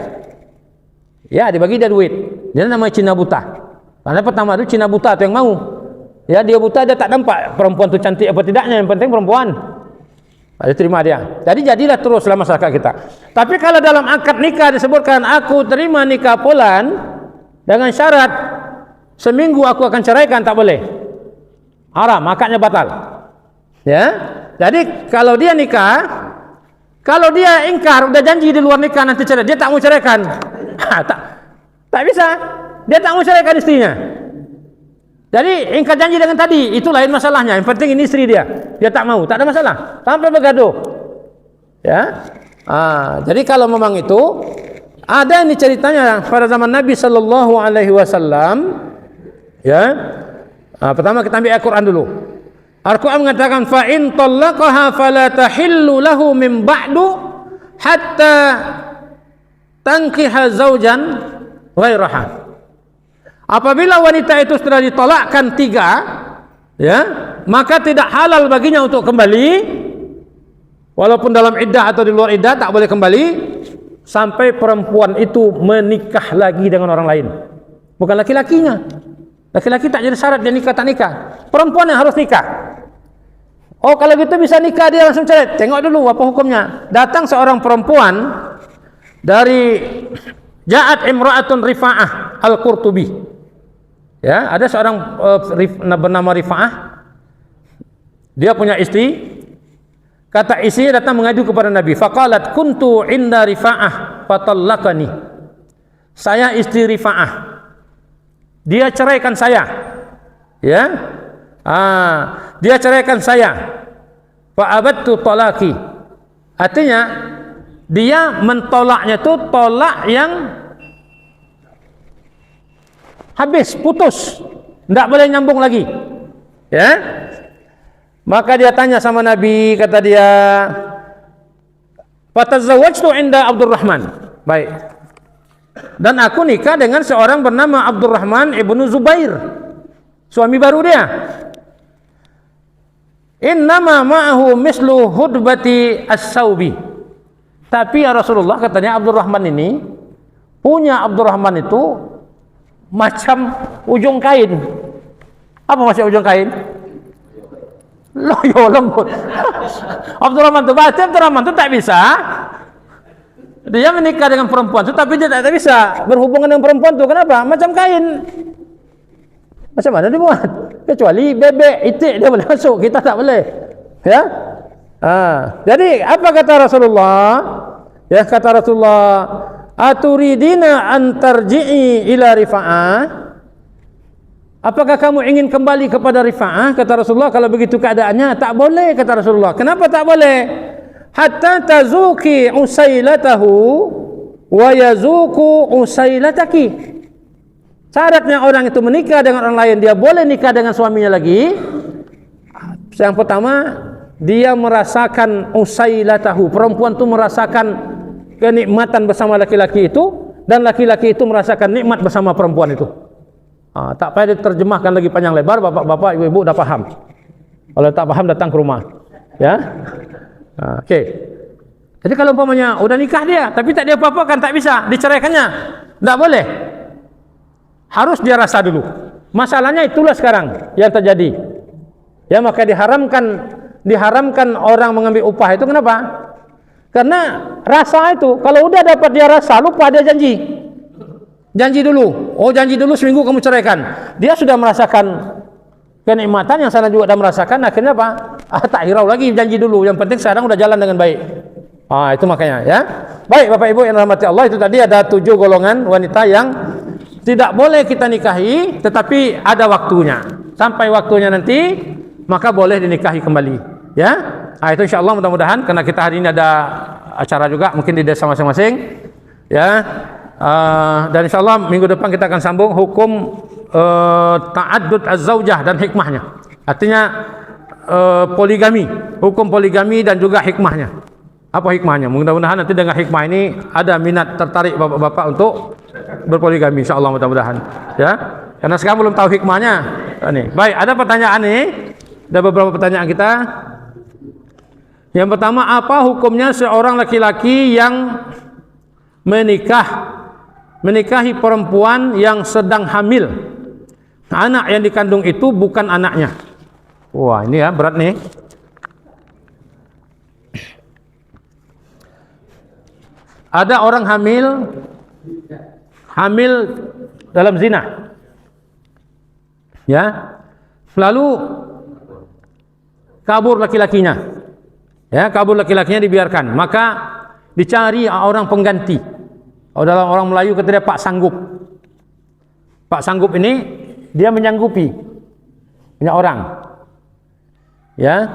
Ya, dibagi dia duit. Dia namanya Cina buta. Karena pertama itu Cina buta itu yang mau. Ya, dia buta, dia tak nampak perempuan itu cantik apa tidaknya, yang penting perempuan. Dia terima dia. Jadi jadilah terus dalam masyarakat kita. Tapi kalau dalam akad nikah disebutkan, aku terima nikah Polan dengan syarat seminggu aku akan ceraikan, tak boleh. Haram, akadnya batal. Ya. Jadi kalau dia nikah, kalau dia ingkar, udah janji di luar nikah nanti cerai, dia tak mau ceraikan. Tak bisa. Dia tak mau ceraikan istrinya. Jadi ingkar janji dengan tadi, itu lain masalahnya. Yang penting ini istri dia tak mau, tak ada masalah, sampai bergaduh. Ya, jadi kalau memang itu ada ini ceritanya pada zaman Nabi Sallallahu Alaihi Wasallam. Ya, pertama kita ambil Al-Quran dulu. Al-Quran mengatakan, fa in talaqaha fala tahillu lahu min ba'du hatta tankiha zaujan ghairaha. Apabila wanita itu sudah ditolakkan 3, ya, maka tidak halal baginya untuk kembali, walaupun dalam iddah atau di luar iddah tak boleh kembali sampai perempuan itu menikah lagi dengan orang lain, bukan laki-lakinya. Laki-laki tak jadi syarat dia nikah tak nikah, perempuan yang harus nikah. Oh, kalau gitu bisa nikah dia langsung cerai. Tengok dulu apa hukumnya. Datang seorang perempuan dari Ja'at Imra'atun Rifa'ah Al-Qurtubi. Ya, ada seorang bernama Rifa'ah. Dia punya istri. Kata istrinya datang mengadu kepada Nabi. Faqalat kuntu inda Rifa'ah fatallaqani. Saya istri Rifa'ah. Dia ceraikan saya. Ya. Dia ceraikan saya. Fa abattu talaqi. Artinya dia mentolaknya itu tolak yang habis, putus, tidak boleh nyambung lagi. Ya, maka dia tanya sama Nabi, kata dia, fatazawwajtu inda Abdurrahman. Baik. Dan aku nikah dengan seorang bernama Abdurrahman ibnu Zubair, suami baru dia. Innama ma'ahu mislu hudbati as-saubi. Tapi ya Rasulullah, katanya Abdurrahman ini punya Abdurrahman itu macam ujung kain. Apa maksud ujung kain? Loyo lembut. Abdurrahman itu tak bisa. Dia menikah dengan perempuan itu, tapi dia tak bisa berhubungan dengan perempuan itu. Kenapa? Macam kain. Macam mana dibuat? Kecuali bebek, itik dia boleh masuk, kita tak boleh. Ya. Jadi apa kata Rasulullah? Ya, kata Rasulullah, aturidina an tarji'i ila Rifa'ah? Apakah kamu ingin kembali kepada Rifa'ah? Kata Rasulullah, kalau begitu keadaannya tak boleh, kata Rasulullah. Kenapa tak boleh? Hatta tazuki usailatahu wa yazuku usailataki. Syaratnya orang itu menikah dengan orang lain, dia boleh nikah dengan suaminya lagi. Yang pertama, dia merasakan usailatahu, perempuan itu merasakan kenikmatan bersama laki-laki itu, dan laki-laki itu merasakan nikmat bersama perempuan itu. Tak payah diterjemahkan lagi panjang lebar, bapak-bapak, ibu-ibu dah paham. Kalau tak paham datang ke rumah. Ya. Okey. Jadi kalau umpamanya udah nikah dia, tapi tak dia apa-apakan, tak bisa diceraikannya. Tak boleh. Harus dia rasa dulu. Masalahnya itulah sekarang yang terjadi. Ya, maka diharamkan orang mengambil upah itu. Kenapa? Karena rasa itu, kalau udah dapat dia rasa, lupa dia janji. Janji dulu. Oh, janji dulu seminggu kamu ceraikan. Dia sudah merasakan kenikmatan yang sana juga dah merasakan. Akhirnya apa? Tak hirau lagi, janji dulu. Yang penting sekarang udah jalan dengan baik. Itu makanya, ya. Baik, Bapak Ibu yang dirahmati Allah, itu tadi ada 7 golongan wanita yang tidak boleh kita nikahi, tetapi ada waktunya. Sampai waktunya nanti, maka boleh dinikahi kembali. Ya. Itu insyaAllah, mudah-mudahan, karena kita hari ini ada acara juga, mungkin di desa masing-masing. Ya. Dan insyaAllah minggu depan kita akan sambung hukum ta'addud az-zawjah dan hikmahnya. Artinya poligami, hukum poligami dan juga hikmahnya. Apa hikmahnya? Mudah-mudahan nanti dengan hikmah ini ada minat tertarik bapak-bapak untuk berpoligami, insyaallah, mudah-mudahan. Ya, karena sekarang belum tahu hikmahnya. Baik, ada pertanyaan nih. Ada beberapa pertanyaan kita. Yang pertama, apa hukumnya seorang laki-laki yang menikahi perempuan yang sedang hamil? Anak yang dikandung itu bukan anaknya. Wah, ini ya berat nih. Ada orang hamil dalam zina. Ya. Lalu kabur laki-lakinya. Ya, kabur laki-lakinya dibiarkan. Maka dicari orang pengganti. Dalam orang Melayu kata dia Pak Sanggup. Pak Sanggup ini dia menyanggupi banyak orang. Ya.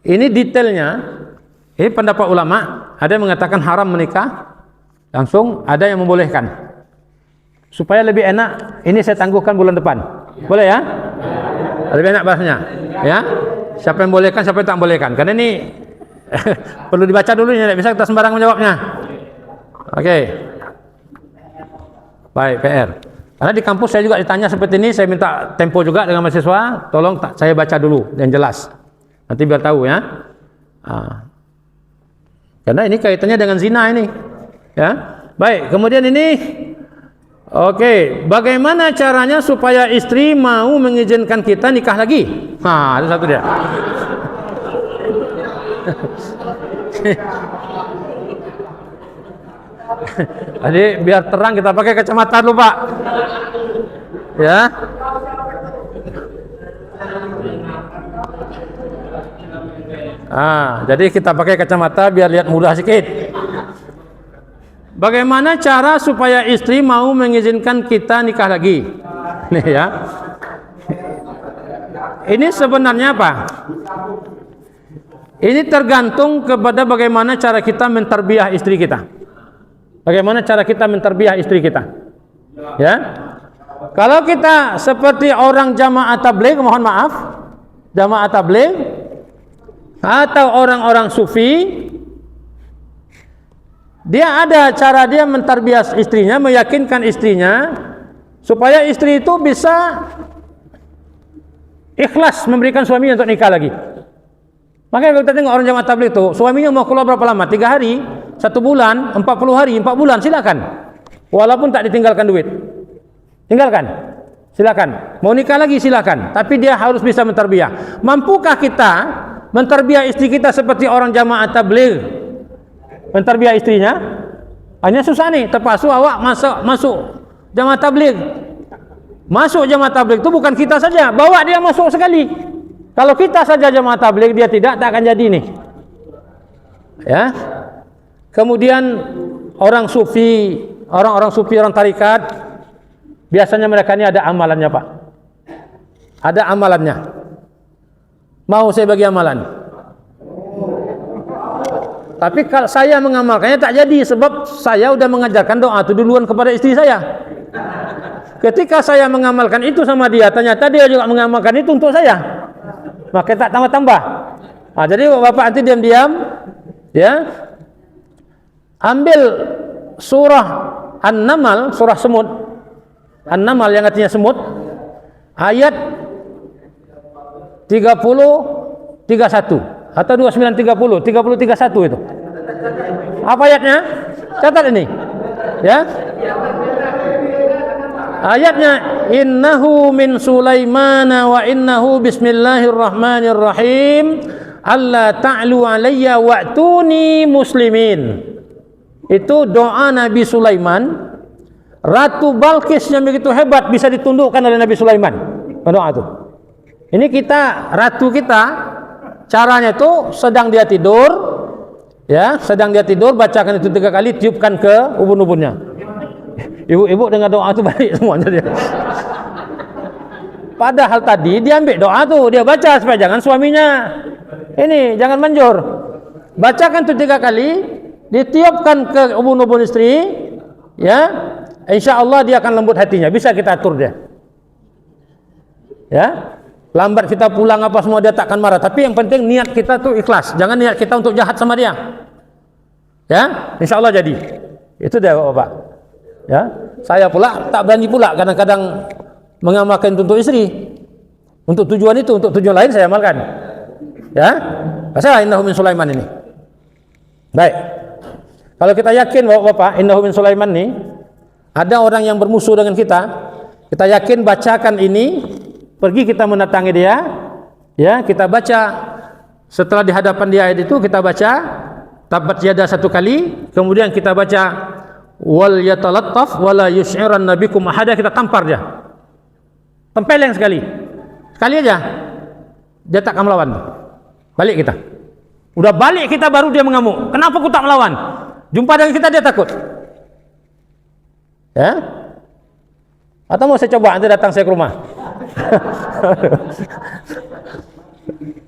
Ini detailnya. Ini pendapat ulama, ada yang mengatakan haram menikah langsung, ada yang membolehkan. Supaya lebih enak, ini saya tangguhkan bulan depan. Boleh ya? Lebih enak bahasanya. Ya. Siapa yang bolehkan, siapa yang tak bolehkan. Karena ini perlu dibaca dulu, tidak bisa kita sembarang menjawabnya. Oke. Baik, PR. Karena di kampus saya juga ditanya seperti ini, saya minta tempo juga dengan mahasiswa, tolong saya baca dulu yang jelas. Nanti biar tahu ya. Karena ini kaitannya dengan zina ini. Ya. Baik, kemudian ini bagaimana caranya supaya istri mau mengizinkan kita nikah lagi? Itu satu dia. Jadi biar terang kita pakai kacamata dulu, Pak. Ya. Jadi kita pakai kacamata biar lihat mudah sedikit. Bagaimana cara supaya istri mau mengizinkan kita nikah lagi? Nih ya. Ini sebenarnya apa? Ini tergantung kepada bagaimana cara kita mentarbiah istri kita. Bagaimana cara kita mentarbiah istri kita. Ya. Kalau kita seperti orang jamaah tabligh, mohon maaf, jamaah tabligh atau orang-orang sufi, dia ada cara dia mentarbiah istrinya, meyakinkan istrinya supaya istri itu bisa ikhlas memberikan suaminya untuk nikah lagi. Makanya kalau kita tengok orang jamaah tabligh itu, suaminya mau keluar berapa lama? 3 hari, 1 bulan, 40 hari, 4 bulan, silakan. Walaupun tak ditinggalkan duit, tinggalkan, silakan. Mau nikah lagi silakan, tapi dia harus bisa mentarbiah. Mampukah kita mentarbiah istri kita seperti orang jamaah tabligh mentarbiah istrinya? Hanya susah nih. Terpaksa awak masuk jamaah tabligh. Masuk jamaah tabligh itu bukan kita saja, bawa dia masuk sekali. Kalau kita saja jamaah tabligh, dia tidak akan jadi nih. Ya. Kemudian orang sufi, orang tarikat, biasanya mereka ini ada amalannya, Pak. Ada amalannya. Mau saya bagi amalan. Tapi kalau saya mengamalkannya tak jadi, sebab saya sudah mengajarkan doa itu duluan kepada istri saya. Ketika saya mengamalkan itu sama dia, ternyata dia juga mengamalkan itu untuk saya. Maka tak tambah-tambah. Nah, jadi bapak nanti diam-diam, ya, ambil surah An-Naml, surah semut, An-Naml yang artinya semut, ayat 30-31 atau 29-30-31 itu. Apa ayatnya? Catat ini, ya. Ayatnya, innahu min Sulaimana wa innahu bismillahirrahmanirrahim alla ta'lu alayya wa'tuni muslimin. Itu doa Nabi Sulaiman. Ratu Balqis yang begitu hebat bisa ditundukkan oleh Nabi Sulaiman. Doa itu. Ini kita, ratu kita, caranya itu sedang dia tidur, ya, sedang dia tidur, bacakan itu 3 kali, tiupkan ke ubun-ubunnya. Ibu-ibu dengan doa itu balik semuanya dia. Padahal tadi dia ambil doa tu, dia baca supaya jangan suaminya ini jangan manjur. Bacakan itu 3 kali, ditiupkan ke ubun-ubun istri, ya. Insya-Allah dia akan lembut hatinya, bisa kita atur dia. Ya. Lambat kita pulang apa semua dia takkan marah, tapi yang penting niat kita tu ikhlas. Jangan niat kita untuk jahat sama dia. Ya, insya-Allah jadi. Itu dia Bapak. Ya, saya pula tak berani pula kadang-kadang mengamalkan untuk istri. Untuk tujuan itu, untuk tujuan lain saya amalkan. Ya. Pasal innahu min Sulaiman ini. Baik. Kalau kita yakin Bapak, innahu min Sulaiman ini ada orang yang bermusuh dengan kita yakin bacakan ini, pergi kita mendatangi dia, ya, kita baca setelah di hadapan dia itu kita baca tabat yada 1 kali, kemudian kita baca wal yatalattaf wala yusy'iran nabikum ahada, kita tampar dia. Tempeleng sekali aja, dia tak akan melawan. Balik kita. Udah balik kita baru dia mengamuk. Kenapa aku tak melawan? Jumpa dengan kita dia takut. Ya? Atau mau saya coba nanti datang saya ke rumah.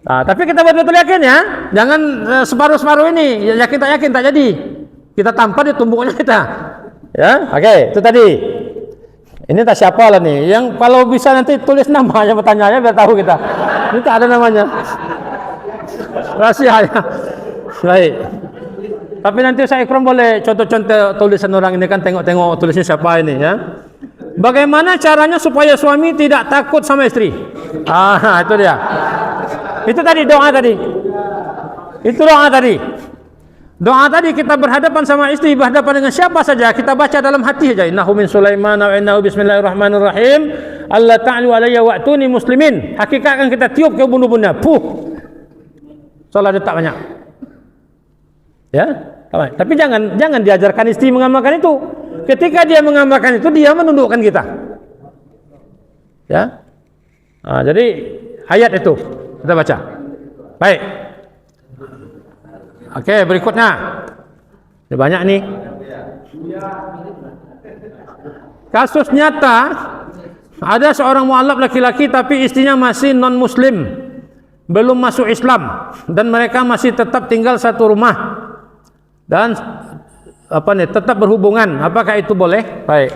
Nah, tapi kita betul-betul yakin ya. Jangan separuh-separuh ini. Yakin tak jadi. Kita tampar di tumbuknya kita. Ya, oke, itu tadi. Ini tak siapa lah nih. Yang kalau bisa nanti tulis namanya, pertanyaannya biar tahu kita. Ini tak ada namanya. Rahasia ya. Baik. Tapi nanti saya Ikram boleh contoh-contoh tulisan orang ini kan, tengok-tengok tulisnya siapa ini ya. Bagaimana caranya supaya suami tidak takut sama istri? Itu dia. Itu tadi doa tadi. Itu doa tadi. Doa tadi kita berhadapan sama istri, berhadapan dengan siapa saja, kita baca dalam hati saja. Innahu min Sulaiman wa innahu bismillahirrahmanirrahim. Allah ta'alu alayya wa'tuni muslimin. Hakikatkan kita tiup ke ubun-ubunnya. Puh. Soalnya tak banyak. Ya, tapi jangan diajarkan istri mengamalkan itu. Ketika dia mengamalkan itu, dia menundukkan kita. Ya. Jadi ayat itu kita baca. Baik. Oke, berikutnya. Ini banyak nih. Kasus nyata, ada seorang mualaf laki-laki tapi istrinya masih non-muslim. belum masuk Islam dan mereka masih tetap tinggal satu rumah dan tetap berhubungan, apakah itu boleh? Baik.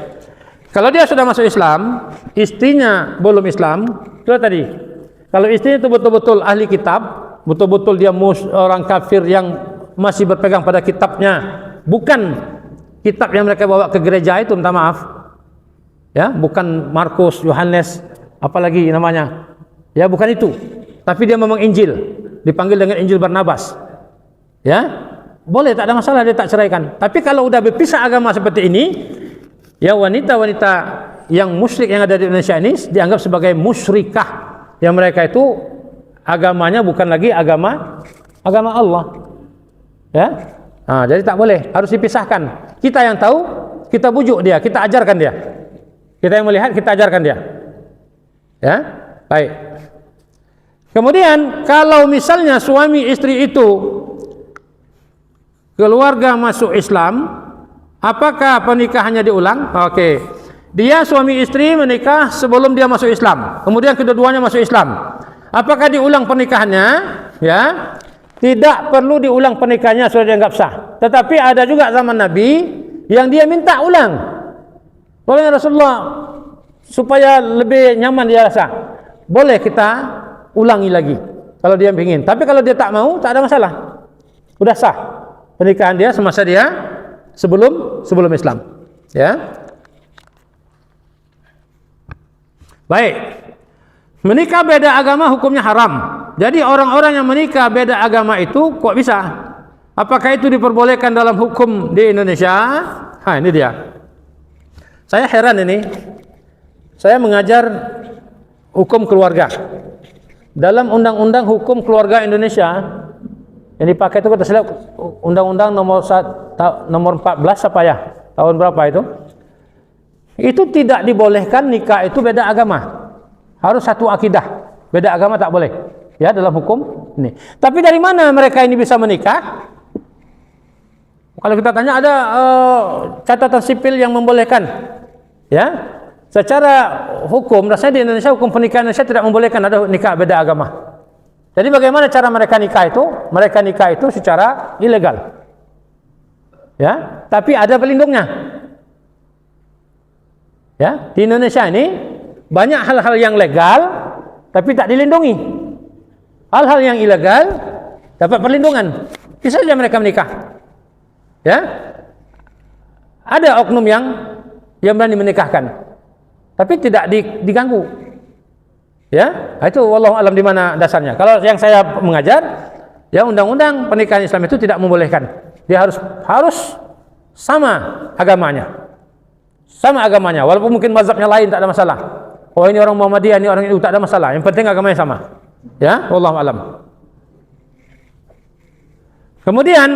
Kalau dia sudah masuk Islam, istrinya belum Islam, itu tadi. Kalau istrinya itu betul-betul ahli kitab, betul-betul dia orang kafir yang masih berpegang pada kitabnya, bukan kitab yang mereka bawa ke gereja itu, minta maaf. Ya, bukan Markus, Yohanes, apalagi namanya. Ya, bukan itu. Tapi dia memang Injil, dipanggil dengan Injil Barnabas. Ya, boleh, tak ada masalah, dia tak ceraikan. Tapi kalau udah berpisah agama seperti ini, ya wanita-wanita yang musyrik yang ada di Indonesia ini dianggap sebagai musyrikah, yang mereka itu agamanya bukan lagi agama Allah. Ya, nah, jadi tak boleh, harus dipisahkan. Kita yang tahu, kita bujuk dia, kita ajarkan dia. Kita yang melihat, kita ajarkan dia. Ya, baik. Kemudian kalau misalnya suami istri itu keluarga masuk Islam, apakah pernikahannya diulang? Oke. Dia suami istri menikah sebelum dia masuk Islam, kemudian kedua-duanya masuk Islam. Apakah diulang pernikahannya? Ya. Tidak perlu diulang pernikahannya, sudah dianggap sah. Tetapi ada juga zaman Nabi yang dia minta ulang. Oleh Rasulullah supaya lebih nyaman dia rasa. Boleh kita ulangi lagi kalau dia ingin. Tapi kalau dia tak mau, tak ada masalah. Sudah sah pernikahan dia semasa dia sebelum Islam. Ya. Baik. Menikah beda agama hukumnya haram. Jadi orang-orang yang menikah beda agama itu kok bisa? Apakah itu diperbolehkan dalam hukum di Indonesia? Ha, ini dia. Saya heran ini. Saya mengajar hukum keluarga. Dalam undang-undang hukum keluarga Indonesia yang dipakai itu kata saya undang-undang nomor 14 apa ya? Tahun berapa itu? Itu tidak dibolehkan nikah itu beda agama. Harus satu akidah. Beda agama tak boleh. Ya, dalam hukum ini. Tapi dari mana mereka ini bisa menikah? Kalau kita tanya ada catatan sipil yang membolehkan. Ya. Secara hukum, rasanya di Indonesia hukum pernikahan Indonesia tidak membolehkan ada nikah beda agama. Jadi bagaimana cara mereka nikah itu? Mereka nikah itu secara ilegal. Ya, tapi ada pelindungnya. Ya, di Indonesia ini banyak hal-hal yang legal tapi tak dilindungi. Hal-hal yang ilegal dapat perlindungan. Bisa saja mereka menikah. Ya. Ada oknum yang berani menikahkan. Tapi tidak diganggu. Ya, itu wallahu alam di mana dasarnya. Kalau yang saya mengajar, ya undang-undang pernikahan Islam itu tidak membolehkan. Dia harus sama agamanya. Sama agamanya, walaupun mungkin mazhabnya lain tak ada masalah. Oh, ini orang Muhammadiyah, ini orang itu tak ada masalah. Yang penting agamanya sama. Ya, wallahu alam. Kemudian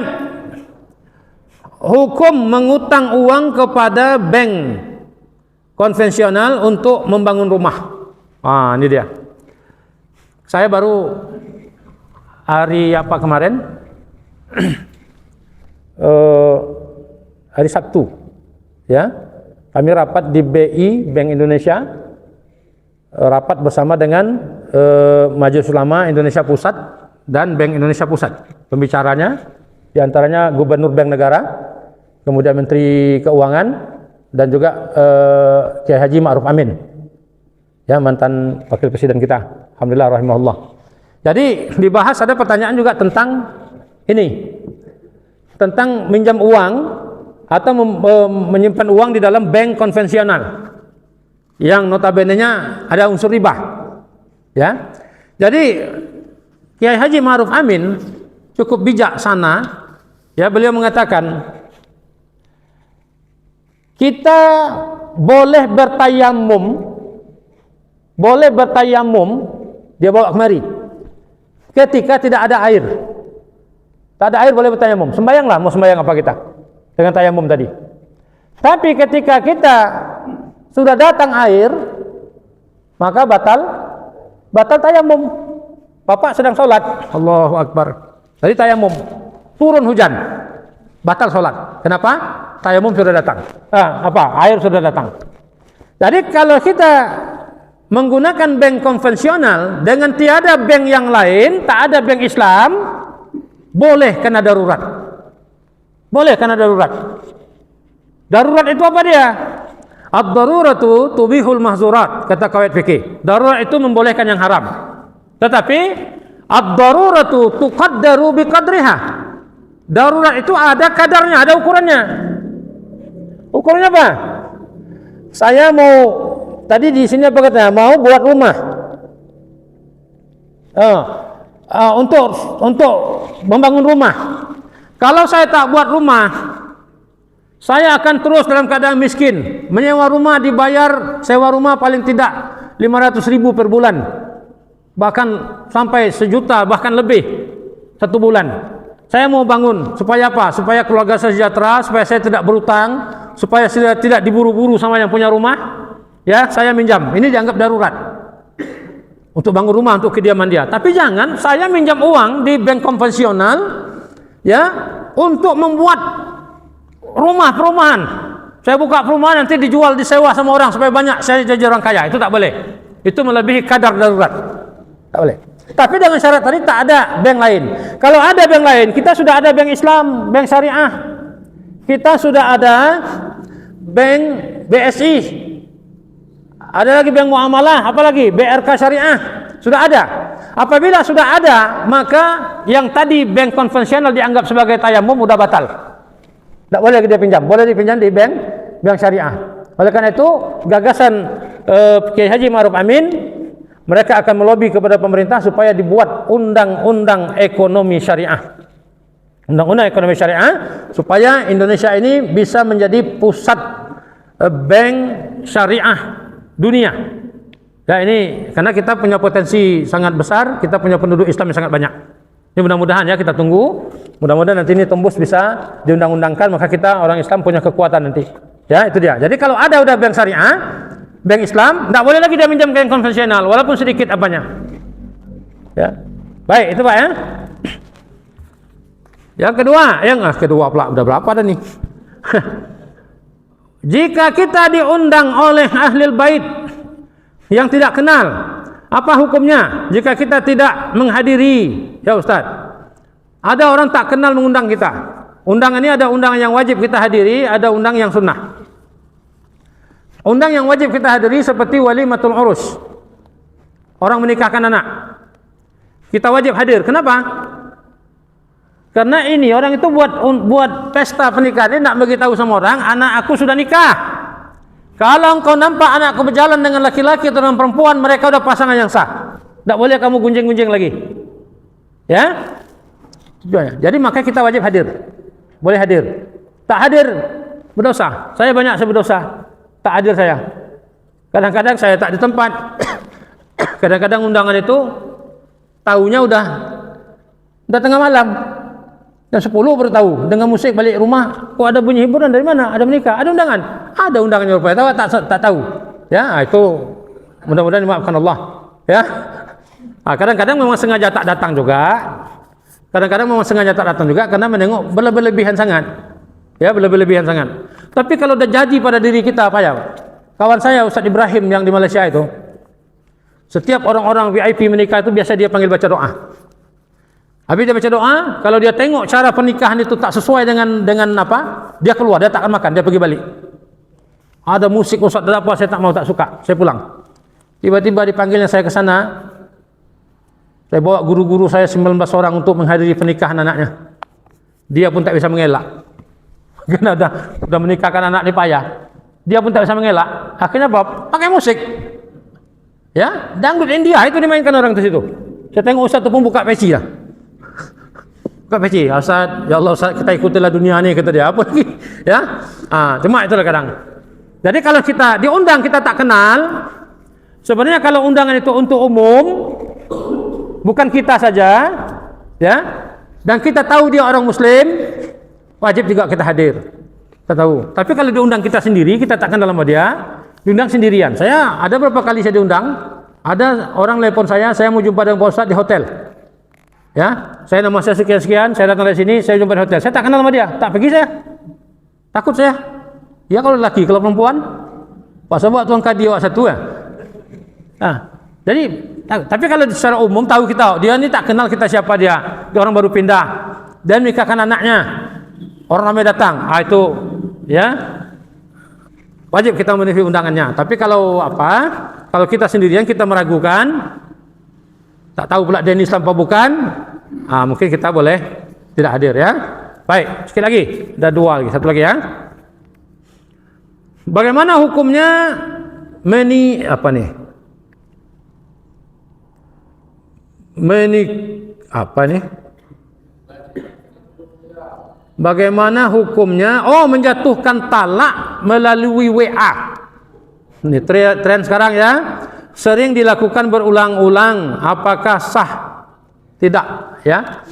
hukum mengutang uang kepada bank konvensional untuk membangun rumah. Ah, ini dia. Saya baru hari apa kemarin? Hari Sabtu. Ya. Kami rapat di BI, Bank Indonesia. Rapat bersama dengan Majelis Ulama Indonesia Pusat dan Bank Indonesia Pusat. Pembicaranya di antaranya Gubernur Bank Negara, kemudian Menteri Keuangan, dan juga Kiai Haji Ma'ruf Amin, ya, mantan wakil presiden kita, alhamdulillah rahimahullah. Jadi dibahas, ada pertanyaan juga tentang ini, tentang minjam uang atau menyimpan uang di dalam bank konvensional yang notabene-nya ada unsur riba. Ya, jadi Kiai Haji Ma'ruf Amin cukup bijaksana. Ya, beliau mengatakan kita boleh bertayamum, dia bawa kemari ketika tidak ada air. Tak ada air boleh bertayamum. Sembayanglah, mau sembayang apa kita dengan tayamum tadi. Tapi ketika kita sudah datang air, maka batal tayamum. Bapak sedang sholat, Allahu Akbar, tadi tayamum, turun hujan, batal sholat. Kenapa? Tayamum sudah datang. Air sudah datang. Jadi kalau kita menggunakan bank konvensional dengan tiada bank yang lain, tak ada bank Islam, boleh kena darurat. Boleh kena darurat. Darurat itu apa dia? Ad-daruratu tubihul mahzurat, kata kawaid fikih. Darurat itu membolehkan yang haram. Tetapi ad-daruratu tuqaddaru biqadriha. Darurat itu ada kadarnya, ada ukurannya. Ukurannya apa? Saya mau, tadi di sini apa katanya? Mau buat rumah. Untuk membangun rumah. Kalau saya tak buat rumah, saya akan terus dalam keadaan miskin. Menyewa rumah dibayar sewa rumah paling tidak 500.000 per bulan. Bahkan sampai 1 juta, bahkan lebih 1 bulan. Saya mau bangun supaya apa? Supaya keluarga saya sejahtera, supaya saya tidak berutang, supaya saya tidak diburu-buru sama yang punya rumah. Ya, saya minjam. Ini dianggap darurat. Untuk bangun rumah, untuk kediaman dia. Tapi jangan saya minjam uang di bank konvensional, ya, untuk membuat rumah perumahan. Saya buka perumahan nanti dijual, disewa sama orang supaya banyak saya jadi orang kaya. Itu tak boleh. Itu melebihi kadar darurat. Tak boleh. Tapi dengan syarat tadi tak ada bank lain. Kalau ada bank lain, kita sudah ada bank Islam, bank syariah. Kita sudah ada bank BSI. Ada lagi bank muamalah, apalagi BRK syariah. Sudah ada. Apabila sudah ada, maka yang tadi bank konvensional dianggap sebagai tayamum sudah batal. Tak boleh dia pinjam. Boleh dipinjam di bank syariah. Oleh karena itu, gagasan Kiai Haji Ma'ruf Amin, mereka akan melobi kepada pemerintah supaya dibuat undang-undang ekonomi syariah. Undang-undang ekonomi syariah supaya Indonesia ini bisa menjadi pusat bank syariah dunia. Ya, ini karena kita punya potensi sangat besar, kita punya penduduk Islam yang sangat banyak. Ini mudah-mudahan ya, kita tunggu. Mudah-mudahan nanti ini tembus bisa diundang-undangkan, maka kita orang Islam punya kekuatan nanti. Ya, itu dia. Jadi kalau ada udah bank syariah, bank Islam, tidak boleh lagi dia minjam bank konvensional walaupun sedikit apanya. Ya. Baik, itu Pak ya. Yang kedua pula udah berapa dah nih? Jika kita diundang oleh ahlul bait yang tidak kenal, apa hukumnya jika kita tidak menghadiri? Ya Ustaz, ada orang tak kenal mengundang kita. Undangan ini ada undangan yang wajib kita hadiri, ada undang yang sunnah. Undang yang wajib kita hadiri seperti walimatul urus, orang menikahkan anak. Kita wajib hadir. Kenapa? Karena ini orang itu buat pesta pernikahan ini nak beritahu sama orang, anak aku sudah nikah. Kalau engkau nampak anakku berjalan dengan laki-laki atau dengan perempuan, mereka sudah pasangan yang sah. Tak boleh kamu gunjing-gunjing lagi. Ya? Jadi maka kita wajib hadir. Boleh hadir. Tak hadir berdosa. Saya berdosa. Tak hadir saya. Kadang-kadang saya tak di tempat. Kadang-kadang undangan itu tahunya udah tengah malam. Jam 10 baru tahu. Dengan musik balik rumah, kok ada bunyi hiburan dari mana? Ada menikah, ada undangan. Ada undangannya rupanya, tak tahu. Ya, itu mudah-mudahan dimaafkan Allah. Ya. Kadang-kadang memang sengaja tak datang juga. Kadang-kadang memang sengaja tak datang juga karena menengok berlebihan sangat. Ya, berlebihan sangat. Tapi kalau dah jadi pada diri kita apa ya? Kawan saya Ustaz Ibrahim yang di Malaysia itu, setiap orang-orang VIP menikah itu biasa dia panggil baca doa. Habis dia baca doa, kalau dia tengok cara pernikahan itu tak sesuai dengan apa, dia keluar, dia tak akan makan, dia pergi balik. Ada musik Ustaz apa, saya tak mau, tak suka, saya pulang. Tiba-tiba dipanggilnya saya ke sana. Saya bawa guru-guru saya 19 orang untuk menghadiri pernikahan anaknya. Dia pun tak bisa mengelak. Karena sudah menikahkan anak ni payah. Dia pun tak bisa mengelak. Akhirnya apa? Pakai musik. Ya, dangdut India itu dimainkan orang di situ. Saya tengok Ustaz tu pun buka peci lah. Buka peci. Ustaz, ya Allah Ustaz, kita ikutilah dunia ni, kata dia. Apa lagi? Ya. Cuma itulah kadang. Jadi kalau kita diundang kita tak kenal, sebenarnya kalau undangan itu untuk umum, bukan kita saja, ya, dan kita tahu dia orang Muslim, wajib juga kita hadir. Kita tahu. Tapi kalau diundang kita sendiri, kita tak kenal sama dia, diundang sendirian. Saya ada berapa kali saya diundang, ada orang telepon saya mau jumpa dengan Pak Ustaz di hotel. Ya, saya nama saya sekian-sekian, saya datang dari sini, saya jumpa di hotel. Saya tak kenal sama dia, tak pergi saya. Takut saya. Ya kalau lelaki, kalau perempuan, Pak Sobat tuan kadi awak satu ya. Jadi, tapi kalau secara umum tahu kita, dia ini tak kenal kita siapa dia orang baru pindah, dan menikahkan anaknya, orang ramai datang, itu ya wajib kita memenuhi undangannya. Tapi kalau kalau kita sendirian, kita meragukan, tak tahu pula dia ini Islam apa bukan, mungkin kita boleh tidak hadir ya. Baik, sekali lagi, ada 2 lagi, satu lagi ya. Bagaimana hukumnya bagaimana hukumnya menjatuhkan talak melalui WA. Ini tren sekarang ya, sering dilakukan berulang-ulang. Apakah sah? Tidak ya.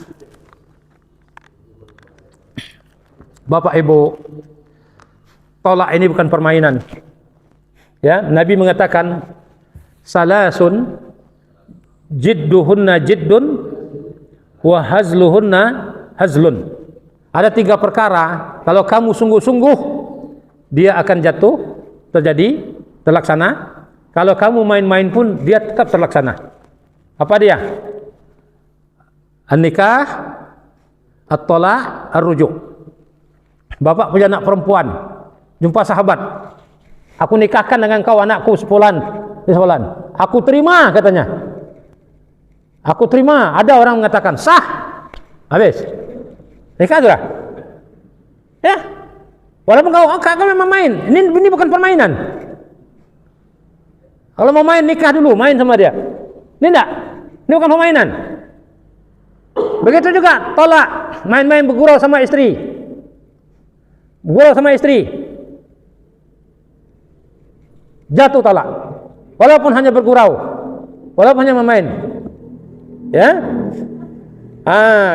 Bapak Ibu, tolak ini bukan permainan ya. Nabi mengatakan salasun jidduhunna jiddun wa hazluhunna hazlun. Ada 3 perkara, kalau kamu sungguh-sungguh, dia akan jatuh, terjadi, terlaksana. Kalau kamu main-main pun, dia tetap terlaksana. Apa dia? An-nikah, at-talaq, ar-rujuk. Bapak punya anak perempuan, jumpa sahabat, aku nikahkan dengan kau anakku sebulan. Aku terima, katanya. Aku terima. Ada orang mengatakan sah, habis nikah sudah ya. Walaupun kau memang main, ini bukan permainan. Kalau mau main, nikah dulu, main sama dia. Ini bukan permainan. Begitu juga tolak, main-main bergurau sama istri, jatuh talak, walaupun hanya bergurau, walaupun hanya main ya.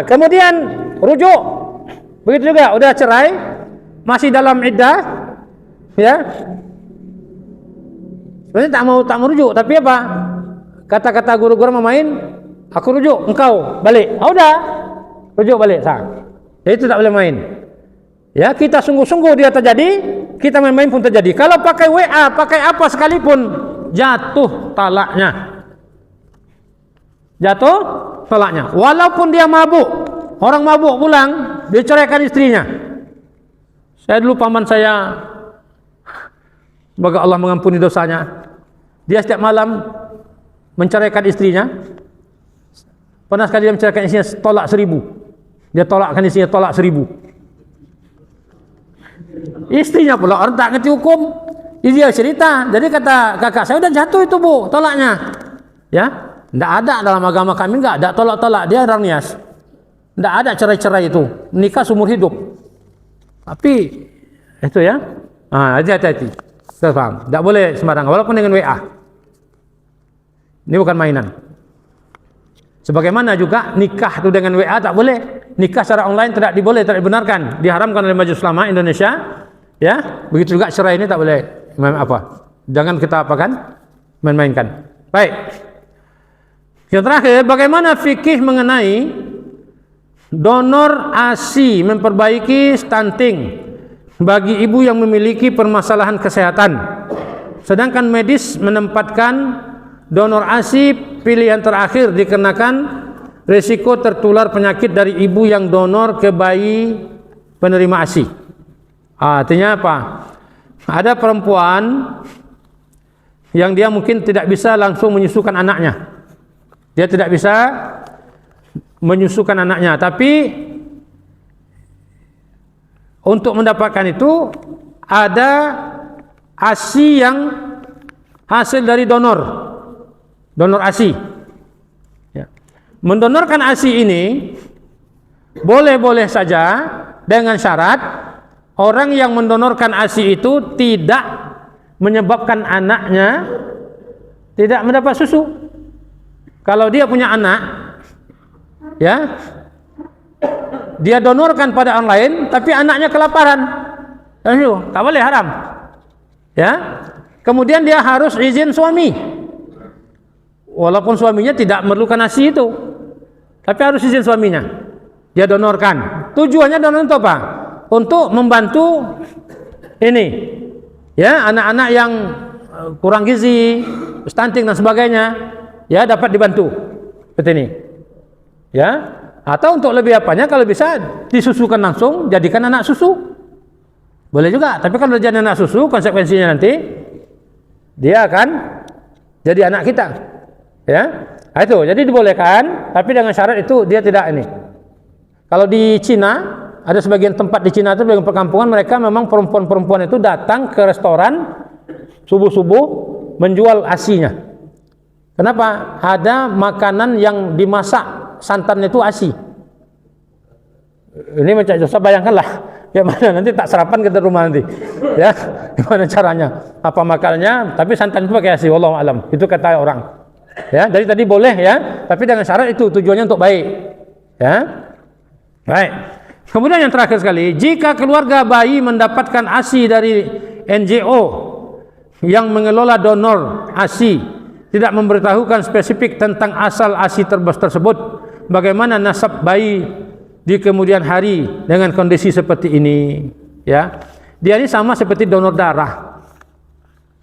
Kemudian rujuk, begitu juga udah cerai, masih dalam iddah ya, sebenarnya tak mau rujuk, tapi apa, kata-kata guru-guru mau main, aku rujuk, engkau balik, udah rujuk balik, sah. Jadi itu tak boleh main ya. Kita sungguh-sungguh, dia terjadi, kita main-main pun terjadi. Kalau pakai WA, pakai apa sekalipun, jatuh talaknya, walaupun dia mabuk. Orang mabuk pulang, dia ceraikan istrinya. Saya dulu, paman saya, semoga Allah mengampuni dosanya, dia setiap malam menceraikan istrinya. Pernah sekali dia menceraikan istrinya, tolak 1000. Dia tolakkan istrinya, tolak 1000. Istrinya pula orang tak ngerti hukum, dia cerita. Jadi kata kakak saya, udah jatuh itu bu, tolaknya ya. Tidak ada dalam agama kami, enggak ada tolak-tolak. Dia orang nias, tidak ada cerai-cerai itu, nikah seumur hidup. Tapi itu ya, hati-hati, kita paham, tidak boleh sembarangan, walaupun dengan WA. Ini bukan mainan. Sebagaimana juga nikah itu dengan WA tak boleh. Nikah secara online tidak dibenarkan, diharamkan oleh Majelis Ulama Indonesia ya. Begitu juga cerai ini tak boleh jangan kita main-mainkan. Baik, yang terakhir, bagaimana fikih mengenai donor ASI memperbaiki stunting bagi ibu yang memiliki permasalahan kesehatan, sedangkan medis menempatkan donor ASI pilihan terakhir dikarenakan risiko tertular penyakit dari ibu yang donor ke bayi penerima ASI. Artinya apa? Ada perempuan yang dia mungkin tidak bisa langsung menyusukan anaknya. Dia tidak bisa menyusukan anaknya, tapi untuk mendapatkan itu ada ASI yang hasil dari donor ASI ya. Mendonorkan ASI ini boleh-boleh saja dengan syarat orang yang mendonorkan ASI itu tidak menyebabkan anaknya tidak mendapat susu. Kalau dia punya anak ya, dia donorkan pada orang lain, tapi anaknya kelaparan, tak boleh, haram ya. Kemudian dia harus izin suami, walaupun suaminya tidak memerlukan ASI itu, tapi harus izin suaminya. Dia donorkan. Tujuannya donor untuk apa? Untuk membantu ini ya, anak-anak yang kurang gizi, stunting dan sebagainya, ya dapat dibantu seperti ini, ya. Atau untuk lebih apanya, kalau bisa disusukan langsung, jadikan anak susu, boleh juga. Tapi kalau jadi anak susu, konsekuensinya nanti dia akan jadi anak kita, ya. Nah, itu jadi dibolehkan, tapi dengan syarat itu dia tidak ini. Kalau di Cina, ada sebagian tempat di Cina itu, sebagian perkampungan, mereka memang perempuan-perempuan itu datang ke restoran subuh-subuh menjual ASI-nya. Kenapa? Ada makanan yang dimasak santannya itu ASI. Ini mencari dosa, bayangkanlah gimana nanti tak sarapan kita rumah nanti, ya gimana caranya, apa makanannya, tapi santan itu pakai ASI, wallahu alam, itu kata orang, ya. Dari tadi boleh, ya, tapi dengan syarat itu tujuannya untuk baik, ya. Baik. Kemudian yang terakhir sekali, jika keluarga bayi mendapatkan ASI dari NGO yang mengelola donor ASI, tidak memberitahukan spesifik tentang asal ASI tersebut, bagaimana nasab bayi di kemudian hari dengan kondisi seperti ini, ya. Dia ini sama seperti donor darah,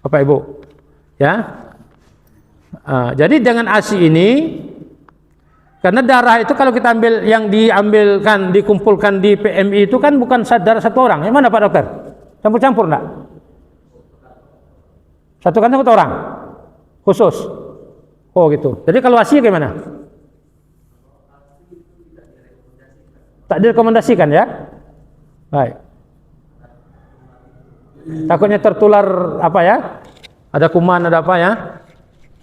Bapak Ibu, ya. Jadi dengan ASI ini, karena darah itu kalau kita ambil, yang diambilkan, dikumpulkan di PMI itu kan bukan darah satu orang. Yang mana Pak Dokter? Campur-campur enggak? Satu kantong satu orang? Khusus? Oh gitu. Jadi kalau ASI gimana? Tak direkomendasikan, ya? Baik. Takutnya tertular apa ya? Ada kuman, ada apa ya?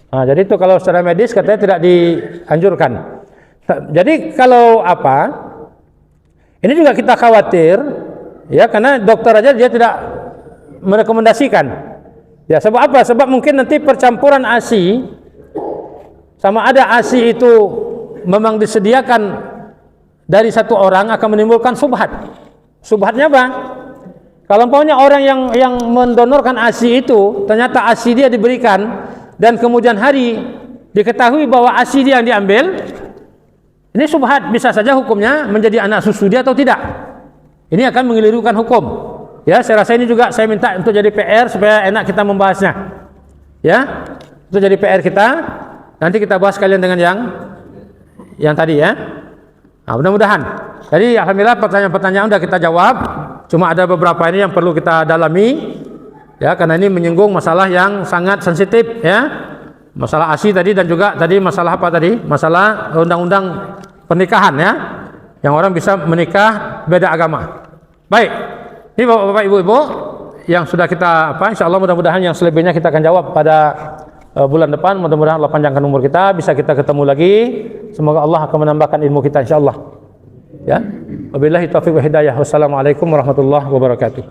Nah, jadi itu kalau secara medis katanya tidak dianjurkan. Jadi kalau apa? Ini juga kita khawatir, ya, karena dokter aja dia tidak merekomendasikan. Ya, sebab apa? Sebab mungkin nanti percampuran ASI sama ada ASI itu memang disediakan dari satu orang akan menimbulkan subhat. Subhatnya apa? Kalau umpamanya orang yang mendonorkan ASI itu ternyata ASI dia diberikan dan kemudian hari diketahui bahwa ASI dia yang diambil, ini subhat, bisa saja hukumnya menjadi anak susu dia atau tidak. Ini akan mengelirukan hukum. Ya, saya rasa ini juga saya minta untuk jadi PR supaya enak kita membahasnya. Ya, itu jadi PR kita. Nanti kita bahas kalian dengan yang tadi, ya. Nah, mudah-mudahan. Jadi alhamdulillah pertanyaan-pertanyaan sudah kita jawab. Cuma ada beberapa ini yang perlu kita dalami, ya, karena ini menyinggung masalah yang sangat sensitif, ya. Masalah ASI tadi dan juga tadi masalah apa tadi? Masalah undang-undang pernikahan, ya. Yang orang bisa menikah beda agama. Baik. Ini Bapak-bapak, Ibu-ibu yang sudah kita insyaallah mudah-mudahan yang selebihnya kita akan jawab pada bulan depan. Mudah-mudahan Allah panjangkan umur kita, bisa kita ketemu lagi. Semoga Allah akan menambahkan ilmu kita insyaallah. Ya. Wabillahi taufiq wa hidayah. Wassalamualaikum warahmatullahi wabarakatuh.